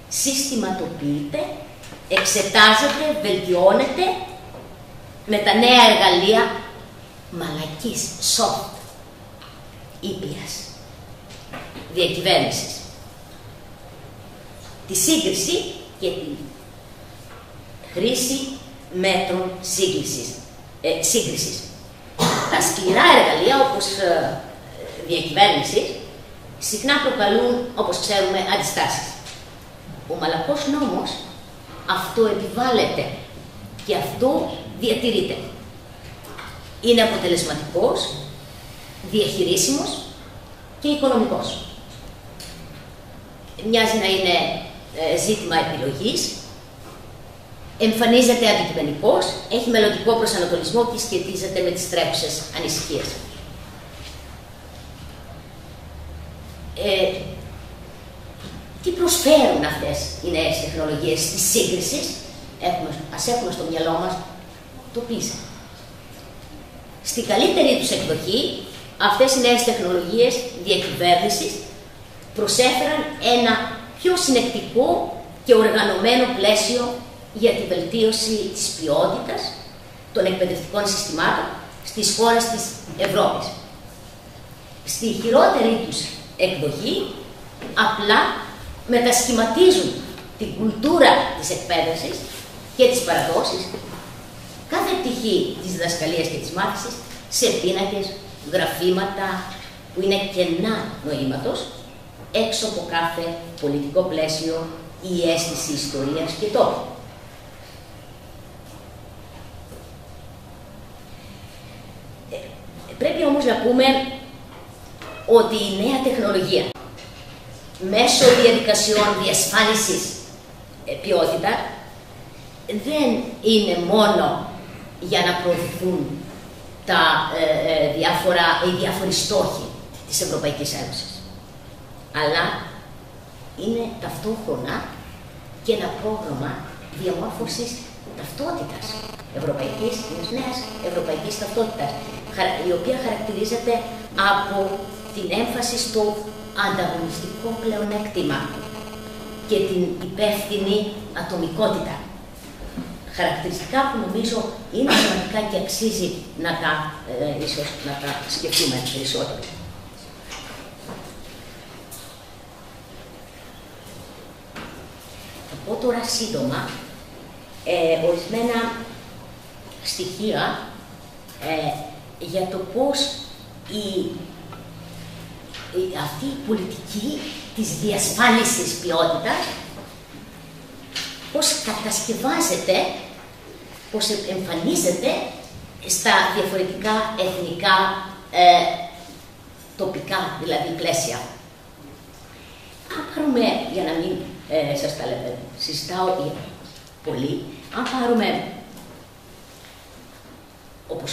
B: συστηματοποιείται, εξετάζεται, βελτιώνεται με τα νέα εργαλεία μαλακής, soft, ήπιας διακυβέρνησης. Τη σύγκριση και τη χρήση μέτρων σύγκρισης. Τα σκληρά εργαλεία, όπως διακυβέρνηση, συχνά προκαλούν, όπως ξέρουμε, αντιστάσεις. Ο μαλακός νόμος αυτό επιβάλλεται και αυτό διατηρείται. Είναι αποτελεσματικός, διαχειρίσιμος και οικονομικός. Μοιάζει να είναι ζήτημα επιλογής, εμφανίζεται αντικειμενικός, έχει μελλοντικό προσανατολισμό και σχετίζεται με τις τρέχουσες ανησυχίες. Τι προσφέρουν αυτές οι νέες τεχνολογίες της σύγκρισης? Ας έχουμε στο μυαλό μας το PISA. Στη καλύτερη τους εκδοχή, αυτές οι νέες τεχνολογίες διακυβέρνησης προσέφεραν ένα πιο συνεκτικό και οργανωμένο πλαίσιο για τη βελτίωση της ποιότητας των εκπαιδευτικών συστημάτων στις χώρες της Ευρώπης. Στη χειρότερη τους εκδοχή, απλά μετασχηματίζουν την κουλτούρα της εκπαίδευσης και τις παραδόσεις, κάθε πτυχή της διδασκαλίας και της μάθησης, σε πίνακες, γραφήματα που είναι κενά νοήματος, έξω από κάθε πολιτικό πλαίσιο ή αίσθηση ιστορίας και τόπου. Πρέπει όμως να πούμε ότι η νέα τεχνολογία μέσω διαδικασιών διασφάλισης ποιότητα δεν είναι μόνο για να προωθηθούν οι διάφοροι στόχοι της Ευρωπαϊκής Ένωσης, αλλά είναι ταυτόχρονα και ένα πρόγραμμα διαμόρφωσης ταυτότητας μιας νέας ευρωπαϊκής ταυτότητας, η οποία χαρακτηρίζεται από την έμφαση στο ανταγωνιστικό πλεονέκτημα και την υπεύθυνη ατομικότητα. Χαρακτηριστικά που νομίζω είναι σημαντικά και αξίζει ίσως να τα σκεφτούμε περισσότερο. Θα πω τώρα σύντομα ορισμένα στοιχεία για το πώς αυτή η πολιτική της διασφάλισης ποιότητας, πώς κατασκευάζεται, πώς εμφανίζεται στα διαφορετικά εθνικά, τοπικά δηλαδή πλαίσια. Αν πάρουμε, για να μην σας τα συζητάω πολύ, αν πάρουμε, όπως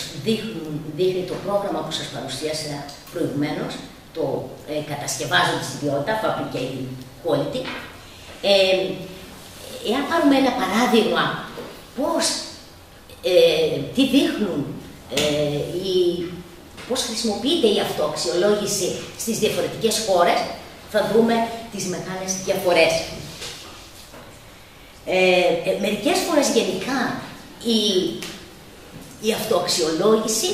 B: δείχνει το πρόγραμμα που σας παρουσίασα προηγουμένως, το κατασκευάζοντας την ποιότητα, fabricating quality, εάν πάρουμε ένα παράδειγμα πώς τι δείχνουν, πώς χρησιμοποιείται η αυτοαξιολόγηση στις διαφορετικές χώρες, θα δούμε τις μεγάλες διαφορές. Μερικές φορές γενικά η αυτοαξιολόγηση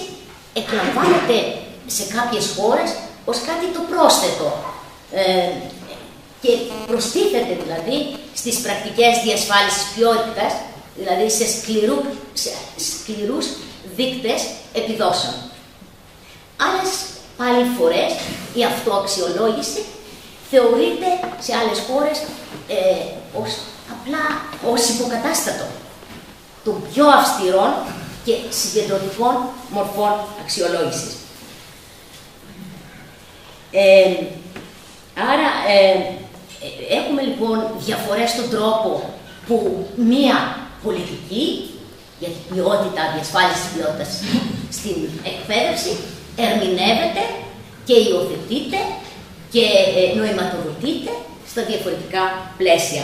B: εκλαμβάνεται σε κάποιες χώρες ως κάτι το πρόσθετο και προστίθεται δηλαδή στις πρακτικές διασφάλισης ποιότητας, δηλαδή σε σκληρούς δείκτες επιδόσεων. Άλλες πάλι φορές η αυτοαξιολόγηση θεωρείται σε άλλες χώρες απλά ως υποκατάστατο των πιο αυστηρών και συγκεντρωτικών μορφών αξιολόγησης. Άρα έχουμε λοιπόν διαφορές στον τρόπο που μία πολιτική για την ποιότητα, διασφάλιση ποιότητας στην εκπαίδευση ερμηνεύεται και υιοθετείται και νοηματοδοτείται στα διαφορετικά πλαίσια.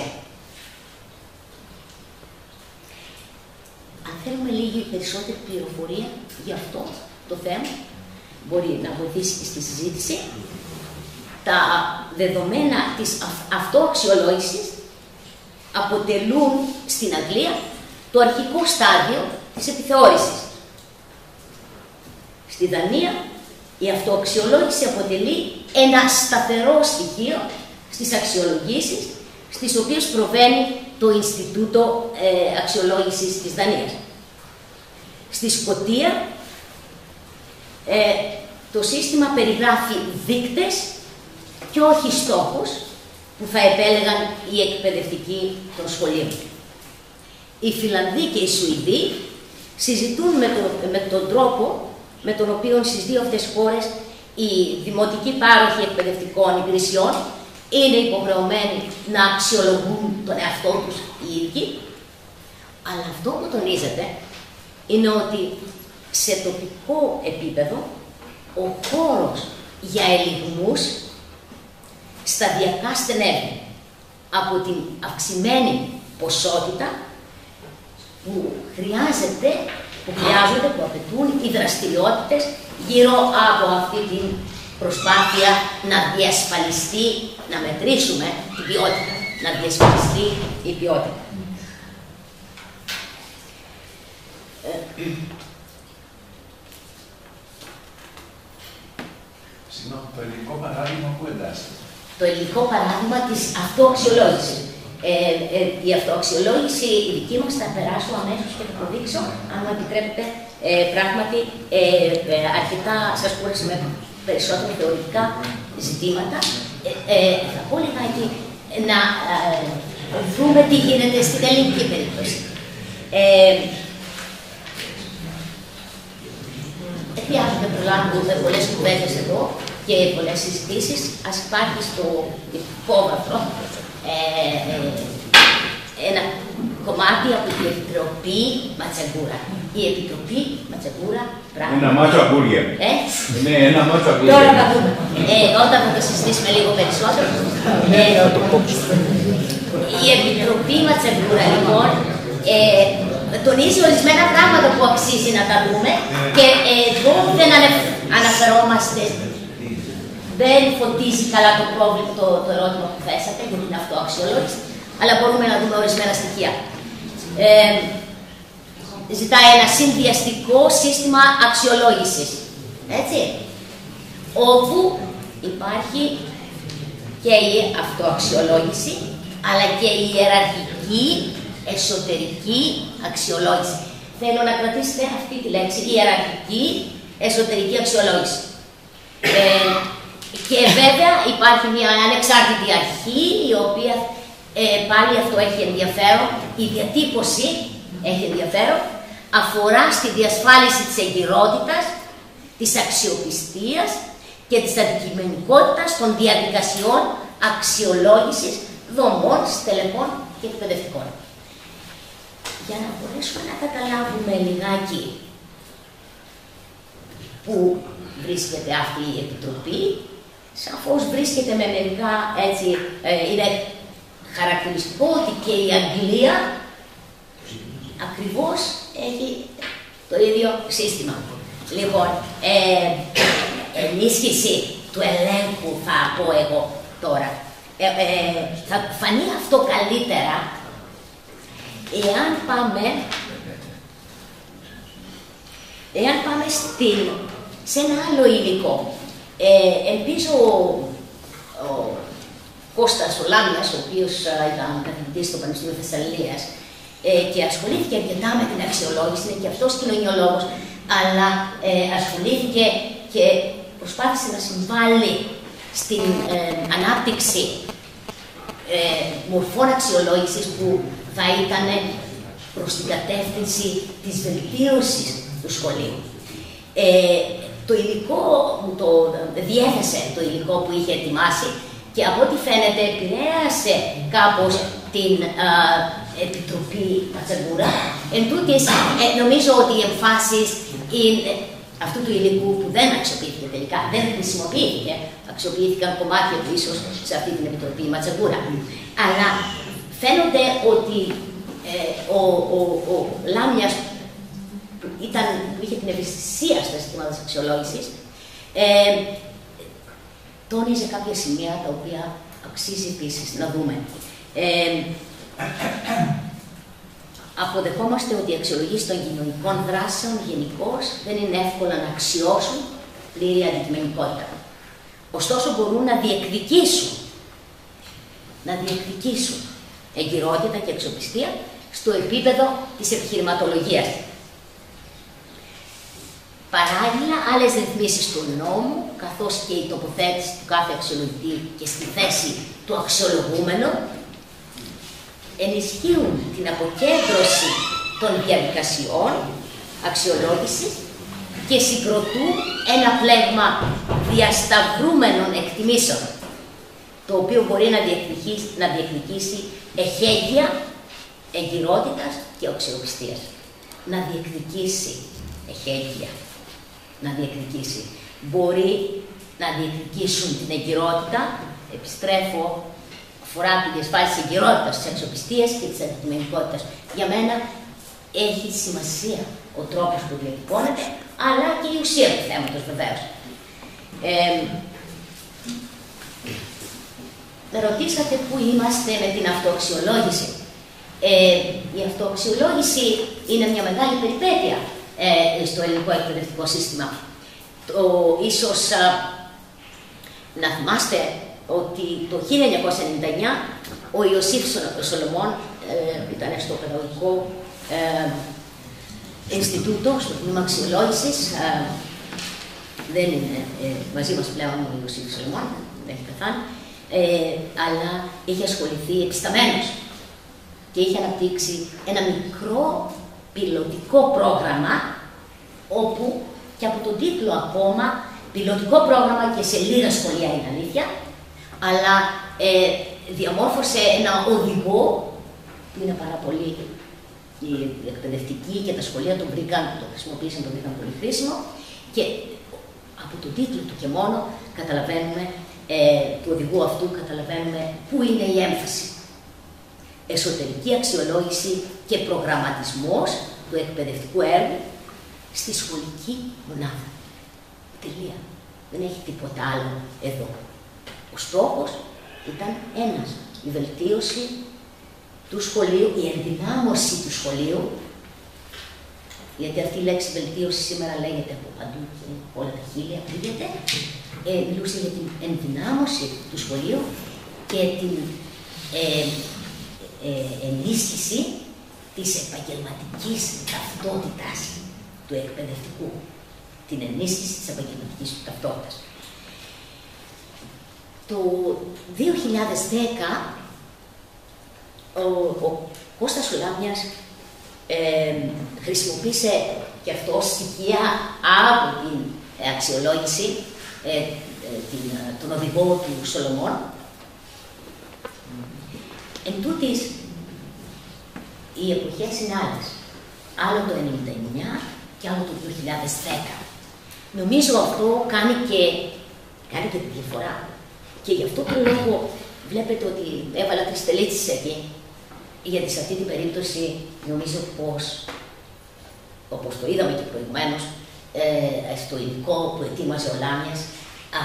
B: Αν θέλουμε λίγη περισσότερη πληροφορία για αυτό το θέμα, μπορεί να βοηθήσει και στη συζήτηση. Τα δεδομένα της αυτοαξιολόγησης αποτελούν στην Αγγλία το αρχικό στάδιο της επιθεώρησης. Στη Δανία η αυτοαξιολόγηση αποτελεί ένα σταθερό στοιχείο στις αξιολογήσεις, στις οποίες προβαίνει το Ινστιτούτο Αξιολόγησης της Δανίας. Στη Σκωτία το σύστημα περιγράφει δείκτες και όχι στόχους που θα επέλεγαν οι εκπαιδευτικοί των σχολείων. Οι Φιλανδοί και οι Σουηδοί συζητούν με τον τρόπο με τον οποίο στις δύο αυτές χώρες οι δημοτικοί πάροχοι εκπαιδευτικών υπηρεσιών είναι υποχρεωμένοι να αξιολογούν τον εαυτό τους οι ίδιοι, αλλά αυτό που τονίζεται είναι ότι σε τοπικό επίπεδο ο χώρος για ελιγμούς σταδιακά στενεύει από την αυξημένη ποσότητα που χρειάζονται, που απαιτούν οι δραστηριότητες γύρω από αυτή την προσπάθεια να διασφαλιστεί, να μετρήσουμε την ποιότητα, να διασφαλιστεί η ποιότητα.
C: Συγγνώμη, το ελληνικό παράδειγμα που εντάσσεται?
B: Το ελληνικό παράδειγμα της αυτοαξιολόγησης. Η αυτοαξιολόγηση η δική μας θα περάσω αμέσως και θα το δείξω, αν μου επιτρέπετε, πράγματι αρκετά σας κούρασε με περισσότερα θεωρητικά ζητήματα. Θα πω λιγάκι να δούμε τι γίνεται στην ελληνική περίπτωση. Χρειάζονται προλάβουμε πολλές κουβέντες εδώ και πολλές συζητήσεις. Ας υπάρχει στο υπόβαθρο ένα κομμάτι από την Επιτροπή Ματσαγκούρα. Η Επιτροπή Ματσαγκούρα πράγματι.
A: Ένα μάτσο αγκούρια. Ναι, ένα μάτσο αγκούρια.
B: Τώρα θα δούμε. Όταν θα το συζητήσουμε λίγο περισσότερο. Η Επιτροπή Ματσαγκούρα, λοιπόν, τονίζει ορισμένα πράγματα που αξίζει να τα δούμε και εδώ δεν αναφερόμαστε, δεν φωτίζει καλά το πρόβλημα, το ερώτημα που θέσατε για την αυτοαξιολόγηση, αλλά μπορούμε να δούμε ορισμένα στοιχεία. Ζητάει ένα συνδυαστικό σύστημα αξιολόγησης, έτσι, όπου υπάρχει και η αυτοαξιολόγηση, αλλά και η ιεραρχική εσωτερική αξιολόγηση. Θέλω να κρατήσετε αυτή τη λέξη, η ιεραρχική εσωτερική αξιολόγηση. Και βέβαια υπάρχει μια ανεξάρτητη αρχή, η οποία πάλι αυτό έχει ενδιαφέρον, η διατύπωση έχει ενδιαφέρον, αφορά στη διασφάλιση της εγκυρότητας, της αξιοπιστίας και της αντικειμενικότητας των διαδικασιών αξιολόγησης δομών, στελεχών και εκπαιδευτικών. Για να μπορέσουμε να καταλάβουμε λιγάκι πού βρίσκεται αυτή η Επιτροπή, σαφώς βρίσκεται με μερικά, έτσι, είναι χαρακτηριστικό ότι και η Αγγλία ακριβώς έχει Το ίδιο σύστημα. Λοιπόν, ενίσχυση του ελέγχου θα πω εγώ τώρα. Θα φανεί αυτό καλύτερα εάν πάμε σε ένα άλλο υλικό. Ελπίζω ο Κώστας ο Λάμιας, ο οποίος ήταν καθηγητής στο Πανεπιστήμιο Θεσσαλίας και ασχολήθηκε αρκετά με την αξιολόγηση, είναι και αυτός κοινωνιολόγος, αλλά ασχολήθηκε και προσπάθησε να συμβάλλει στην ανάπτυξη μορφών αξιολόγησης που θα ήταν προς την κατεύθυνση της βελτίωσης του σχολείου. Το υλικό μου το διέθεσε, το υλικό που είχε ετοιμάσει, και από ό,τι φαίνεται επηρέασε κάπως την Επιτροπή Ματσαγκούρα. Εν τούτης, νομίζω ότι οι εμφάσεις αυτού του υλικού που δεν αξιοποιήθηκε τελικά, δεν χρησιμοποιήθηκε, αξιοποιήθηκαν κομμάτια του ίσως σε αυτή την Επιτροπή Ματσαγκούρα. Αλλά φαίνονται ότι ο Λάμιας που είχε την ευαισθησία στα ζητήματα της αξιολόγησης, τόνιζε κάποια σημεία τα οποία αξίζει επίσης να δούμε. Αποδεχόμαστε ότι οι αξιολογήσεις των κοινωνικών δράσεων γενικώς δεν είναι εύκολα να αξιώσουν πλήρη αντικειμενικότητα. Ωστόσο μπορούν να διεκδικήσουν εγκυρότητα και αξιοπιστία στο επίπεδο της επιχειρηματολογίας. Παράλληλα, άλλες ρυθμίσεις του νόμου, καθώς και η τοποθέτηση του κάθε αξιολογητή και στη θέση του αξιολογούμενου, ενισχύουν την αποκέντρωση των διαδικασιών αξιολόγησης και συγκροτούν ένα πλέγμα διασταυρούμενων εκτιμήσεων, το οποίο μπορεί να διεκδικήσει εχέγγυα εγκυρότητας και αξιοπιστίας. Να διεκδικήσει εχέγγυα. Μπορεί να διεκδικήσουν την εγκυρότητα, επιστρέφω, αφορά τη διασφάλιση της εγκυρότητας, της αξιοπιστίας και της αντικειμενικότητας. Για μένα έχει σημασία ο τρόπος που διατυπώνεται, αλλά και η ουσία του θέματος βεβαίως. Με ρωτήσατε πού είμαστε με την αυτοαξιολόγηση. Η αυτοαξιολόγηση είναι μια μεγάλη περιπέτεια στο ελληνικό εκπαιδευτικό σύστημα. Ίσως να θυμάστε ότι το 1999 ο Ιωσήφ Σολομών ήταν στο Παιδαγωγικό Ινστιτούτο, στο τμήμα αξιολόγησης. Δεν είναι μαζί μας πλέον ο Ιωσήφ Σολομών, δεν έχει πεθάνει, αλλά είχε ασχοληθεί επισταμένος και είχε αναπτύξει ένα μικρό πιλωτικό πρόγραμμα, όπου και από τον τίτλο ακόμα, πιλωτικό πρόγραμμα και σε λίγα σχολεία είναι αλήθεια, αλλά διαμόρφωσε ένα οδηγό που είναι πάρα πολύ οι εκπαιδευτικοί και τα σχολεία το χρησιμοποίησαν, το βρήκαν πολύ χρήσιμο, και από τον τίτλο του και μόνο καταλαβαίνουμε, του οδηγού αυτού καταλαβαίνουμε πού είναι η έμφαση. Εσωτερική αξιολόγηση και προγραμματισμός του εκπαιδευτικού έργου στη σχολική μονάδα. Τελεία. Δεν έχει τίποτα άλλο εδώ. Ο στόχος ήταν ένας. Η βελτίωση του σχολείου, η ενδυνάμωση του σχολείου, γιατί αυτή η λέξη βελτίωση σήμερα λέγεται από παντού και όλα τα χείλια πήγεται, μιλούσε για την ενδυνάμωση του σχολείου και την ενίσχυση της επαγγελματικής ταυτότητας του εκπαιδευτικού. Την ενίσχυση της επαγγελματικής του ταυτότητας. Το 2010 ο Κώστας ο Λάμιας χρησιμοποίησε και αυτό στοιχεία από την αξιολόγηση, τον οδηγό του Σολομών. Εν τούτης, οι εποχές είναι άλλες. Άλλο το 1999 και άλλο το 2010. Νομίζω αυτό κάνει και τη διαφορά. Και γι' αυτό το λόγο βλέπετε ότι έβαλα 3 τελίτσες εκεί, γιατί σε αυτή την περίπτωση νομίζω πως όπως το είδαμε και προηγουμένως, στο υλικό που ετοίμαζε ο Λάμιας,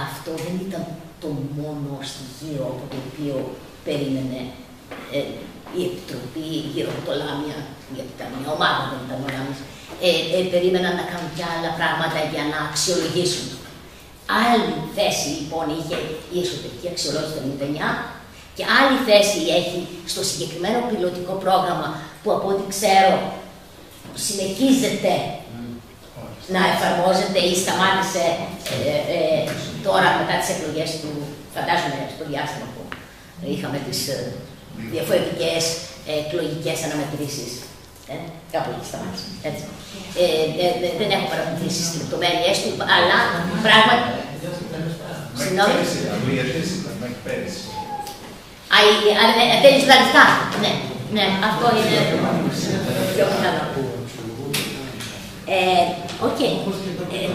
B: αυτό δεν ήταν το μόνο στοιχείο από το οποίο περίμενε η Επιτροπή γύρω από το Λάμια, γιατί ήταν μια ομάδα, δεν ήταν ο Λάμιας, περίμεναν να κάνουν και άλλα πράγματα για να αξιολογήσουν. Άλλη θέση λοιπόν είχε η εσωτερική αξιολόγηση του 1999 και άλλη θέση έχει στο συγκεκριμένο πιλωτικό πρόγραμμα που από ό,τι ξέρω συνεχίζεται να εφαρμόζεται ή σταμάτησε τώρα μετά τις εκλογές του, φαντάζομαι στο διάστημα που είχαμε τις διαφορετικές εκλογικές αναμετρήσεις. Κάπου εκεί σταμάτησε. Δεν έχω παρακολουθήσει στις λεπτομέρειες του, αλλά πράγματι. Συγγνώμη. Τέλος γραφικά. Ναι, αυτό είναι πιο πιθανό. Οκ.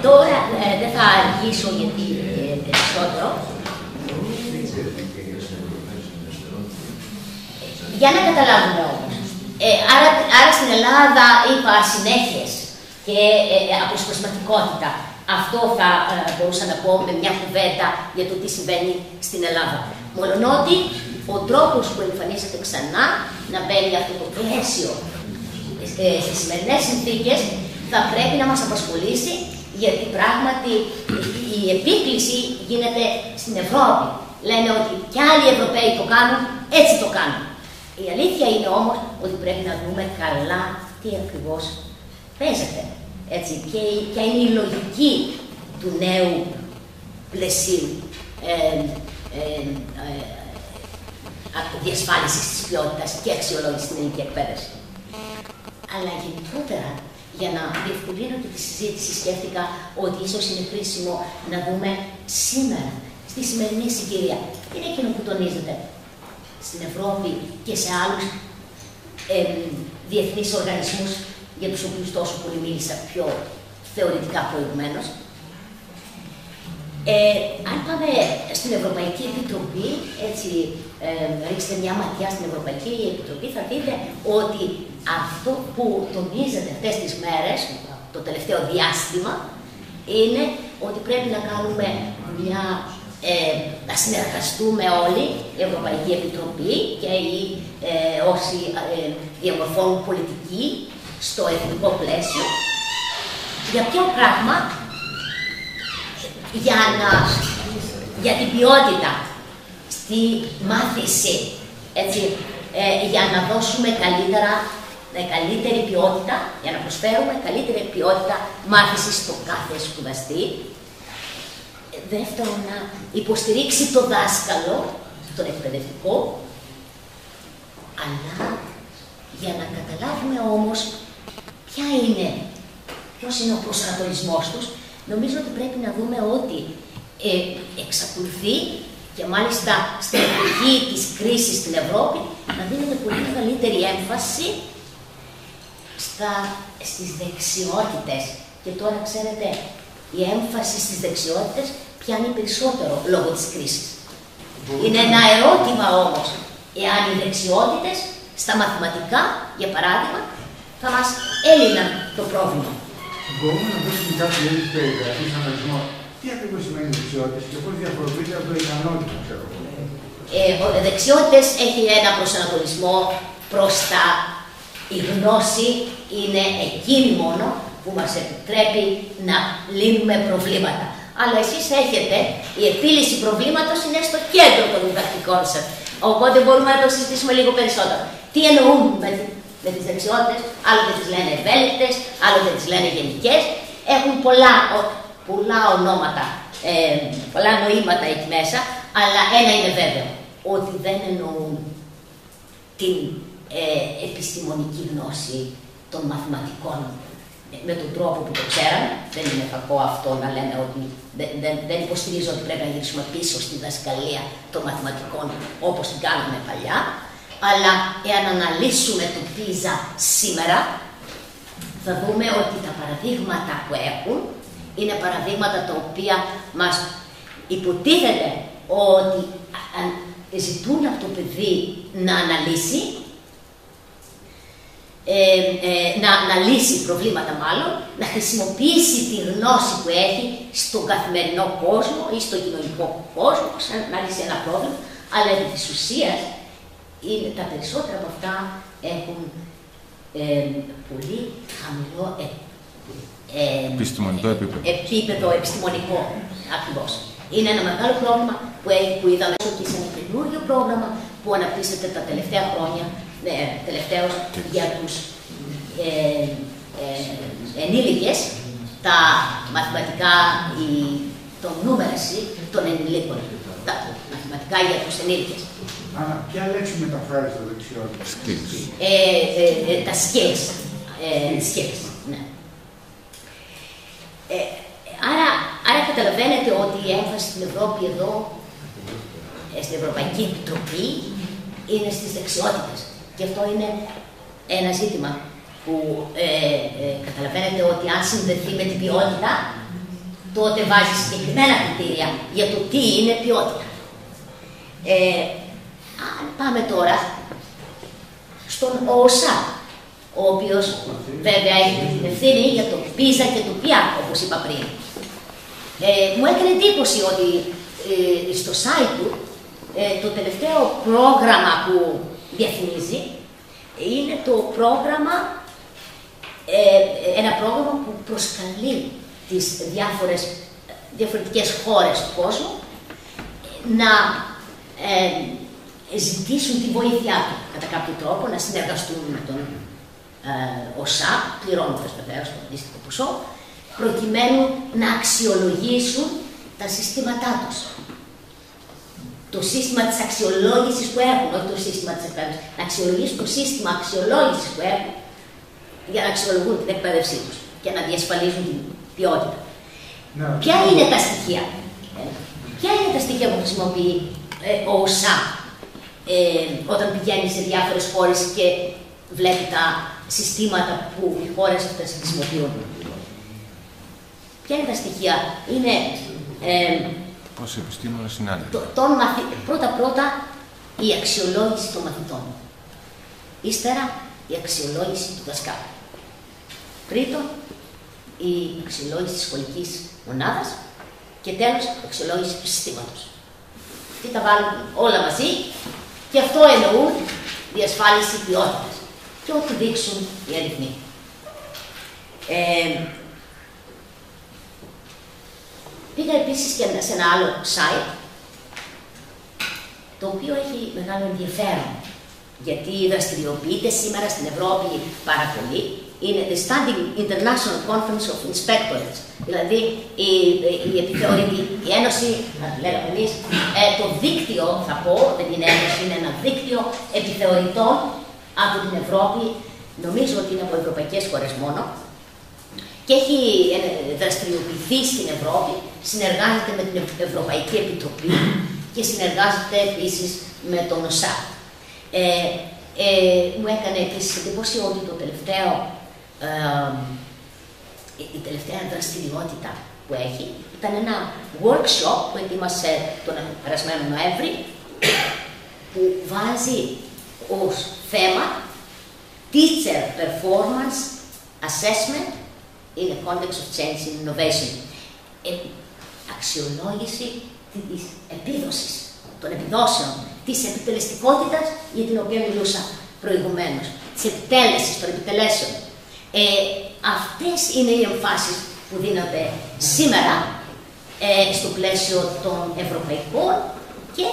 B: Τώρα δεν θα αργήσω γιατί περισσότερο. Για να καταλάβουμε όμως. Άρα στην Ελλάδα είπα συνέχειες και αποσπασματικότητα. Αυτό θα μπορούσα να πω με μια κουβέντα για το τι συμβαίνει στην Ελλάδα. Μολονότι ο τρόπος που εμφανίζεται ξανά να μπαίνει αυτό το πλαίσιο στις σημερινές συνθήκες θα πρέπει να μας απασχολήσει, γιατί πράγματι η επίκληση γίνεται στην Ευρώπη. Λένε ότι κι άλλοι Ευρωπαίοι το κάνουν, έτσι το κάνουν. Η αλήθεια είναι όμως ότι πρέπει να δούμε καλά τι ακριβώς παίζεται. Έτσι, ποια είναι η λογική του νέου πλαισίου διασφάλισης της ποιότητας και αξιολόγησης στην ελληνική εκπαίδευση. Αλλά γενικότερα, για να διευκολύνω και τη συζήτηση, σκέφτηκα ότι ίσως είναι χρήσιμο να δούμε σήμερα, στη σημερινή συγκυρία, τι είναι εκείνο που τονίζεται στην Ευρώπη και σε άλλους διεθνείς οργανισμούς για τους οποίους τόσο πολύ μίλησα πιο θεωρητικά προηγουμένως. Αν πάμε στην Ευρωπαϊκή Επιτροπή, έτσι ρίξτε μια ματιά στην Ευρωπαϊκή Επιτροπή, θα δείτε ότι αυτό που τονίζεται αυτές τις μέρες, το τελευταίο διάστημα, είναι ότι πρέπει να κάνουμε να συνεργαστούμε όλοι, η Ευρωπαϊκή Επιτροπή και όσοι διαμορφώνουν πολιτική στο εθνικό πλαίσιο. Για ποιο πράγμα? Για την ποιότητα στη μάθηση, έτσι, για να δώσουμε καλύτερη ποιότητα, για να προσφέρουμε καλύτερη ποιότητα μάθησης στο κάθε σπουδαστή. Δεύτερον, να υποστηρίξει το δάσκαλο, τον εκπαιδευτικό, αλλά για να καταλάβουμε όμως ποιος είναι ο προσανατολισμός τους, νομίζω ότι πρέπει να δούμε ότι εξακολουθεί και μάλιστα στην εποχή της κρίσης στην Ευρώπη να δίνεται πολύ μεγαλύτερη έμφαση στις δεξιότητες. Και τώρα, ξέρετε, η έμφαση στις δεξιότητες πιάνει περισσότερο λόγω της κρίσης. Είναι ένα ερώτημα όμως, εάν οι δεξιότητες στα μαθηματικά, για παράδειγμα, θα μας έλυναν το πρόβλημα.
D: Μπορούμε να δώσουμε κάποια έτσι περιγραφή στον αναλυσμό. Τι ακριβώς σημαίνει δεξιότητες και πώς διαφοροποιείται από το ικανότητα, ξέρω εγώ.
B: Δεξιότητες έχει ένα προσανατολισμό προς η γνώση είναι εκείνη μόνο που μας επιτρέπει να λύνουμε προβλήματα. Αλλά εσείς έχετε, η επίλυση προβλήματος είναι στο κέντρο των διδακτικών σας. Οπότε μπορούμε να το συζητήσουμε λίγο περισσότερο. Τι εννοούν με τις δεξιότητες? Άλλοτε τις λένε ευέλικτες, άλλοτε τις λένε γενικές. Έχουν πολλά ονόματα, πολλά νοήματα εκεί μέσα, αλλά ένα είναι βέβαιο, ότι δεν εννοούν την επιστημονική γνώση των μαθηματικών με τον τρόπο που το ξέραμε. Δεν είναι κακό αυτό να λέμε ότι δεν υποστηρίζω ότι πρέπει να γυρίσουμε πίσω στη δασκαλία των μαθηματικών όπως την κάναμε παλιά, αλλά εάν αναλύσουμε το PISA σήμερα, θα δούμε ότι τα παραδείγματα που έχουν είναι παραδείγματα τα οποία μας υποτίθεται ότι ζητούν από το παιδί να αναλύσει να λύσει προβλήματα μάλλον, να χρησιμοποιήσει τη γνώση που έχει στον καθημερινό κόσμο ή στον κοινωνικό κόσμο, σαν να λύσει ένα πρόβλημα, αλλά επί της ουσίας τα περισσότερα από αυτά έχουν πολύ χαμηλό επίπεδο επιστημονικό ακριβώς. Είναι ένα μεγάλο πρόβλημα που είδαμε ότι σε ένα καινούριο πρόγραμμα που αναπτύσσεται τα τελευταία χρόνια, τελευταίως για τους ενήλικες, τα μαθηματικά, το νούμεραση των ενηλίκων, τα μαθηματικά για τους ενήλικες.
D: Ποια λέξη μεταφράζει το δεξιότητα?
B: Τα skills. Ναι. Άρα καταλαβαίνετε ότι η έμφαση στην Ευρώπη εδώ, στην Ευρωπαϊκή Επιτροπή, είναι στις δεξιότητες. Και αυτό είναι ένα ζήτημα που καταλαβαίνετε ότι αν συνδεθεί με την ποιότητα, τότε βάζει συγκεκριμένα κριτήρια για το τι είναι ποιότητα. Αν πάμε τώρα στον ΟΣΑ, ο οποίος βέβαια έχει την ευθύνη για το PISA και το PIA, όπως είπα πριν. Μου έκανε εντύπωση ότι στο site του το τελευταίο πρόγραμμα που διαφημίζει είναι το πρόγραμμα, ένα πρόγραμμα που προσκαλεί τις διαφορετικές χώρες του κόσμου να ζητήσουν τη βοήθειά του κατά κάποιο τρόπο, να συνεργαστούν με τον ΟΣΑ, πληρώνοντας βεβαίως το αντίστοιχο ποσό, προκειμένου να αξιολογήσουν τα συστήματά τους. Το σύστημα της αξιολόγησης που έχουν, όχι το σύστημα της εκπαίδευσης, να αξιολογήσουν το σύστημα αξιολόγησης που έχουν για να αξιολογούν την εκπαίδευσή τους και να διασφαλίζουν την ποιότητα. Ποια είναι τα στοιχεία? Ποια είναι τα στοιχεία που χρησιμοποιεί ο ΟΣΑ όταν πηγαίνει σε διάφορες χώρες και βλέπει τα συστήματα που οι χώρες αυτές χρησιμοποιούν? Ποια είναι τα στοιχεία? Είναι
E: πώς επιστήμονες είναι άλλοι.
B: Πρώτα η αξιολόγηση των μαθητών. Ύστερα η αξιολόγηση του δασκάλου. Τρίτον, η αξιολόγηση της σχολικής μονάδας. Και τέλος, η αξιολόγηση του συστήματος. Τι τα βάλουν όλα μαζί και αυτό εννοούν διασφάλιση ποιότητας. Και ό,τι δείξουν οι αριθμοί. Πήγα επίσης και σε ένα άλλο site, το οποίο έχει μεγάλο ενδιαφέρον, γιατί δραστηριοποιείται σήμερα στην Ευρώπη πάρα πολύ. Είναι the Standing International Conference of Inspectors, δηλαδή η επιθεωρητή, η Ένωση, λέγαμε εμείς, το δίκτυο, θα πω, δεν είναι ένωση, είναι ένα δίκτυο επιθεωρητών από την Ευρώπη, νομίζω ότι είναι από ευρωπαϊκές χώρες μόνο, και έχει δραστηριοποιηθεί στην Ευρώπη, συνεργάζεται με την Ευρωπαϊκή Επιτροπή και συνεργάζεται επίσης με τον ΟΣΑ. Μου έκανε επίσης εντύπωση ότι η τελευταία δραστηριότητα που έχει ήταν ένα workshop που ετοίμασε τον περασμένο Νοέμβρη, που βάζει ως θέμα Teacher Performance Assessment in the context of change and innovation. Αξιολόγηση της επίδοσης, των επιδόσεων, της επιτελεστικότητας για την οποία μιλούσα προηγουμένως, της επιτέλεσης, των επιτελέσεων. Αυτές είναι οι εμφάσεις που δίνονται σήμερα στο πλαίσιο των ευρωπαϊκών και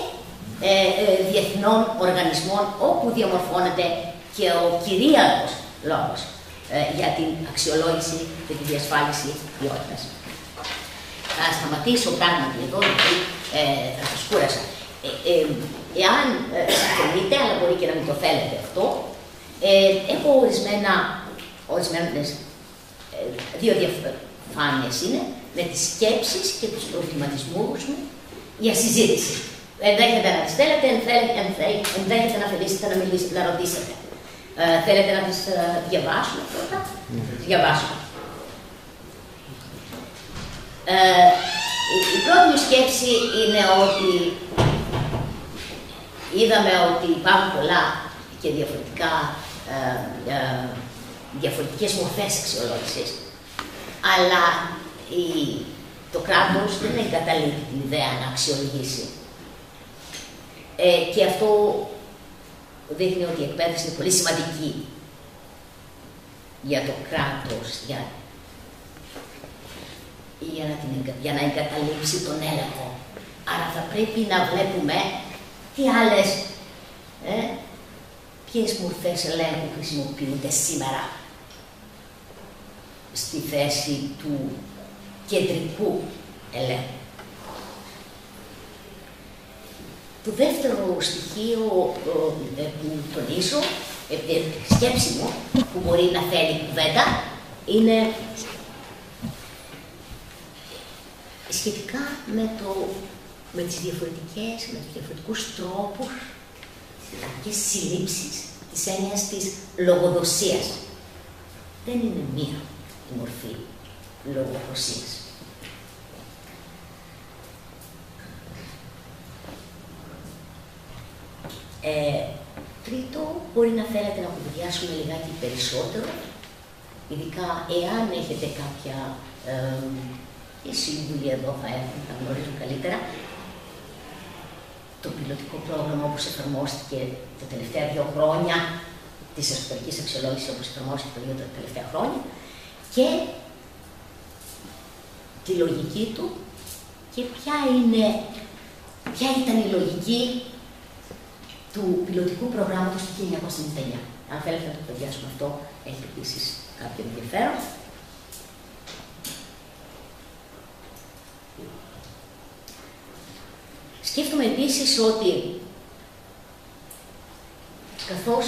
B: διεθνών οργανισμών, όπου διαμορφώνεται και ο κυρίαρχος λόγος για την αξιολόγηση και τη διασφάλιση ποιότητας. Θα σταματήσω πράγματι εδώ, γιατί θα σας κούρασα. Εάν συμφωνείτε, αλλά μπορεί και να μην το θέλετε αυτό, έχω ορισμένες δύο διαφάνειες είναι, με τις σκέψεις και τους προβληματισμούς μου για συζήτηση. Ενδέχεται να τις θέλετε, ενδέχεται να θελήσετε να ρωτήσετε. Θέλετε να τις διαβάσουμε πρώτα? Διαβάσουμε. Η πρώτη μου σκέψη είναι ότι είδαμε ότι υπάρχουν πολλά και διαφορετικά διαφορετικές μορφές αξιολόγησης, αλλά το κράτος δεν εγκαταλείπει την ιδέα να αξιολογήσει. Και αυτό δείχνει ότι η εκπαίδευση είναι πολύ σημαντική για το κράτος, για να εγκαταλείψει τον έλεγχο. Άρα θα πρέπει να βλέπουμε τι άλλες, ποιες μορφές ελέγχου χρησιμοποιούνται σήμερα στη θέση του κεντρικού ελέγχου. Το δεύτερο στοιχείο που τονίζω, σκέψη μου, που μπορεί να φέρει κουβέντα, είναι σχετικά με τους διαφορετικούς τρόπους, τις συλλήψεις της έννοιας της λογοδοσίας. Δεν είναι μία η μορφή λογοδοσίας. Τρίτο, μπορεί να θέλετε να κουβεντιάσουμε λιγάκι περισσότερο, ειδικά εάν έχετε κάποια οι σύμβουλοι εδώ θα γνωρίζουν καλύτερα το πιλωτικό πρόγραμμα όπως εφαρμόστηκε τα τελευταία 2 χρόνια, της εσωτερικής αξιολόγησης όπως εφαρμόστηκε τα τελευταία χρόνια και τη λογική του και ποια ήταν η λογική του πιλωτικού προγράμματος του 1999. Αν θέλετε να το κουβεντιάσουμε αυτό, έχει επίσης κάποιο ενδιαφέρον. Σκέφτομαι επίσης ότι καθώς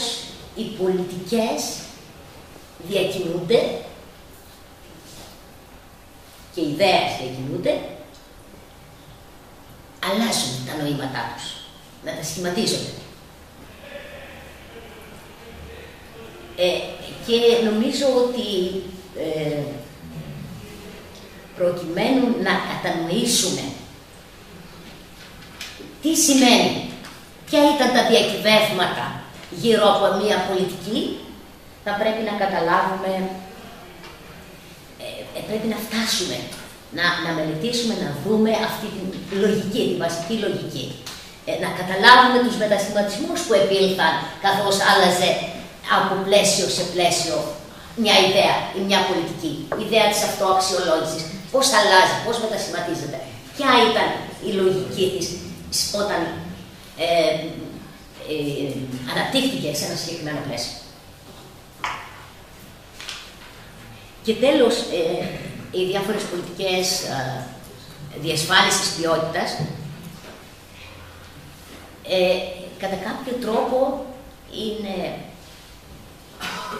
B: οι πολιτικές διακινούνται και οι ιδέες διακινούνται, αλλάζουν τα νοήματά τους, μετασχηματίζονται. Και νομίζω ότι προκειμένου να κατανοήσουμε τι σημαίνει, ποια ήταν τα διακυβεύματα γύρω από μια πολιτική, θα πρέπει να καταλάβουμε, πρέπει να φτάσουμε, να μελετήσουμε, να δούμε αυτή τη λογική, τη βασική λογική. Να καταλάβουμε τους μετασχηματισμούς που επήλθαν καθώς άλλαζε από πλαίσιο σε πλαίσιο μια ιδέα ή μια πολιτική. Η ιδέα της αυτοαξιολόγησης, πώς αλλάζει, πώς μετασχηματίζεται, ποια ήταν η λογική της όταν αναπτύχθηκε σε ένα συγκεκριμένο πλαίσιο. Και τέλος, οι διάφορες πολιτικές διασφάλισης ποιότητας κατά κάποιο τρόπο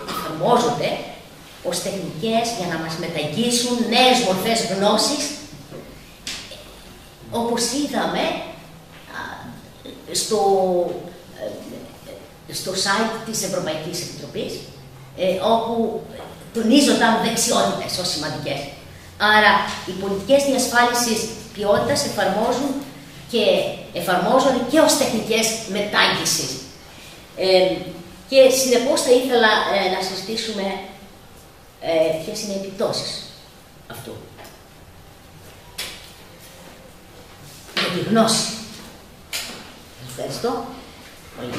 B: εφαρμόζονται ως τεχνικές για να μας μεταγγίσουν νέες μορφές γνώσης, όπως είδαμε στο site της Ευρωπαϊκής Επιτροπής, όπου τονίζονταν δεξιότητες ως σημαντικές. Άρα, οι πολιτικές διασφάλισης ποιότητας εφαρμόζονται και ως τεχνικές μετάγγισης. Και συνεπώς θα ήθελα να συζητήσουμε ποιες είναι οι επιπτώσεις αυτού. Για τη γνώση. Ευχαριστώ πολύ.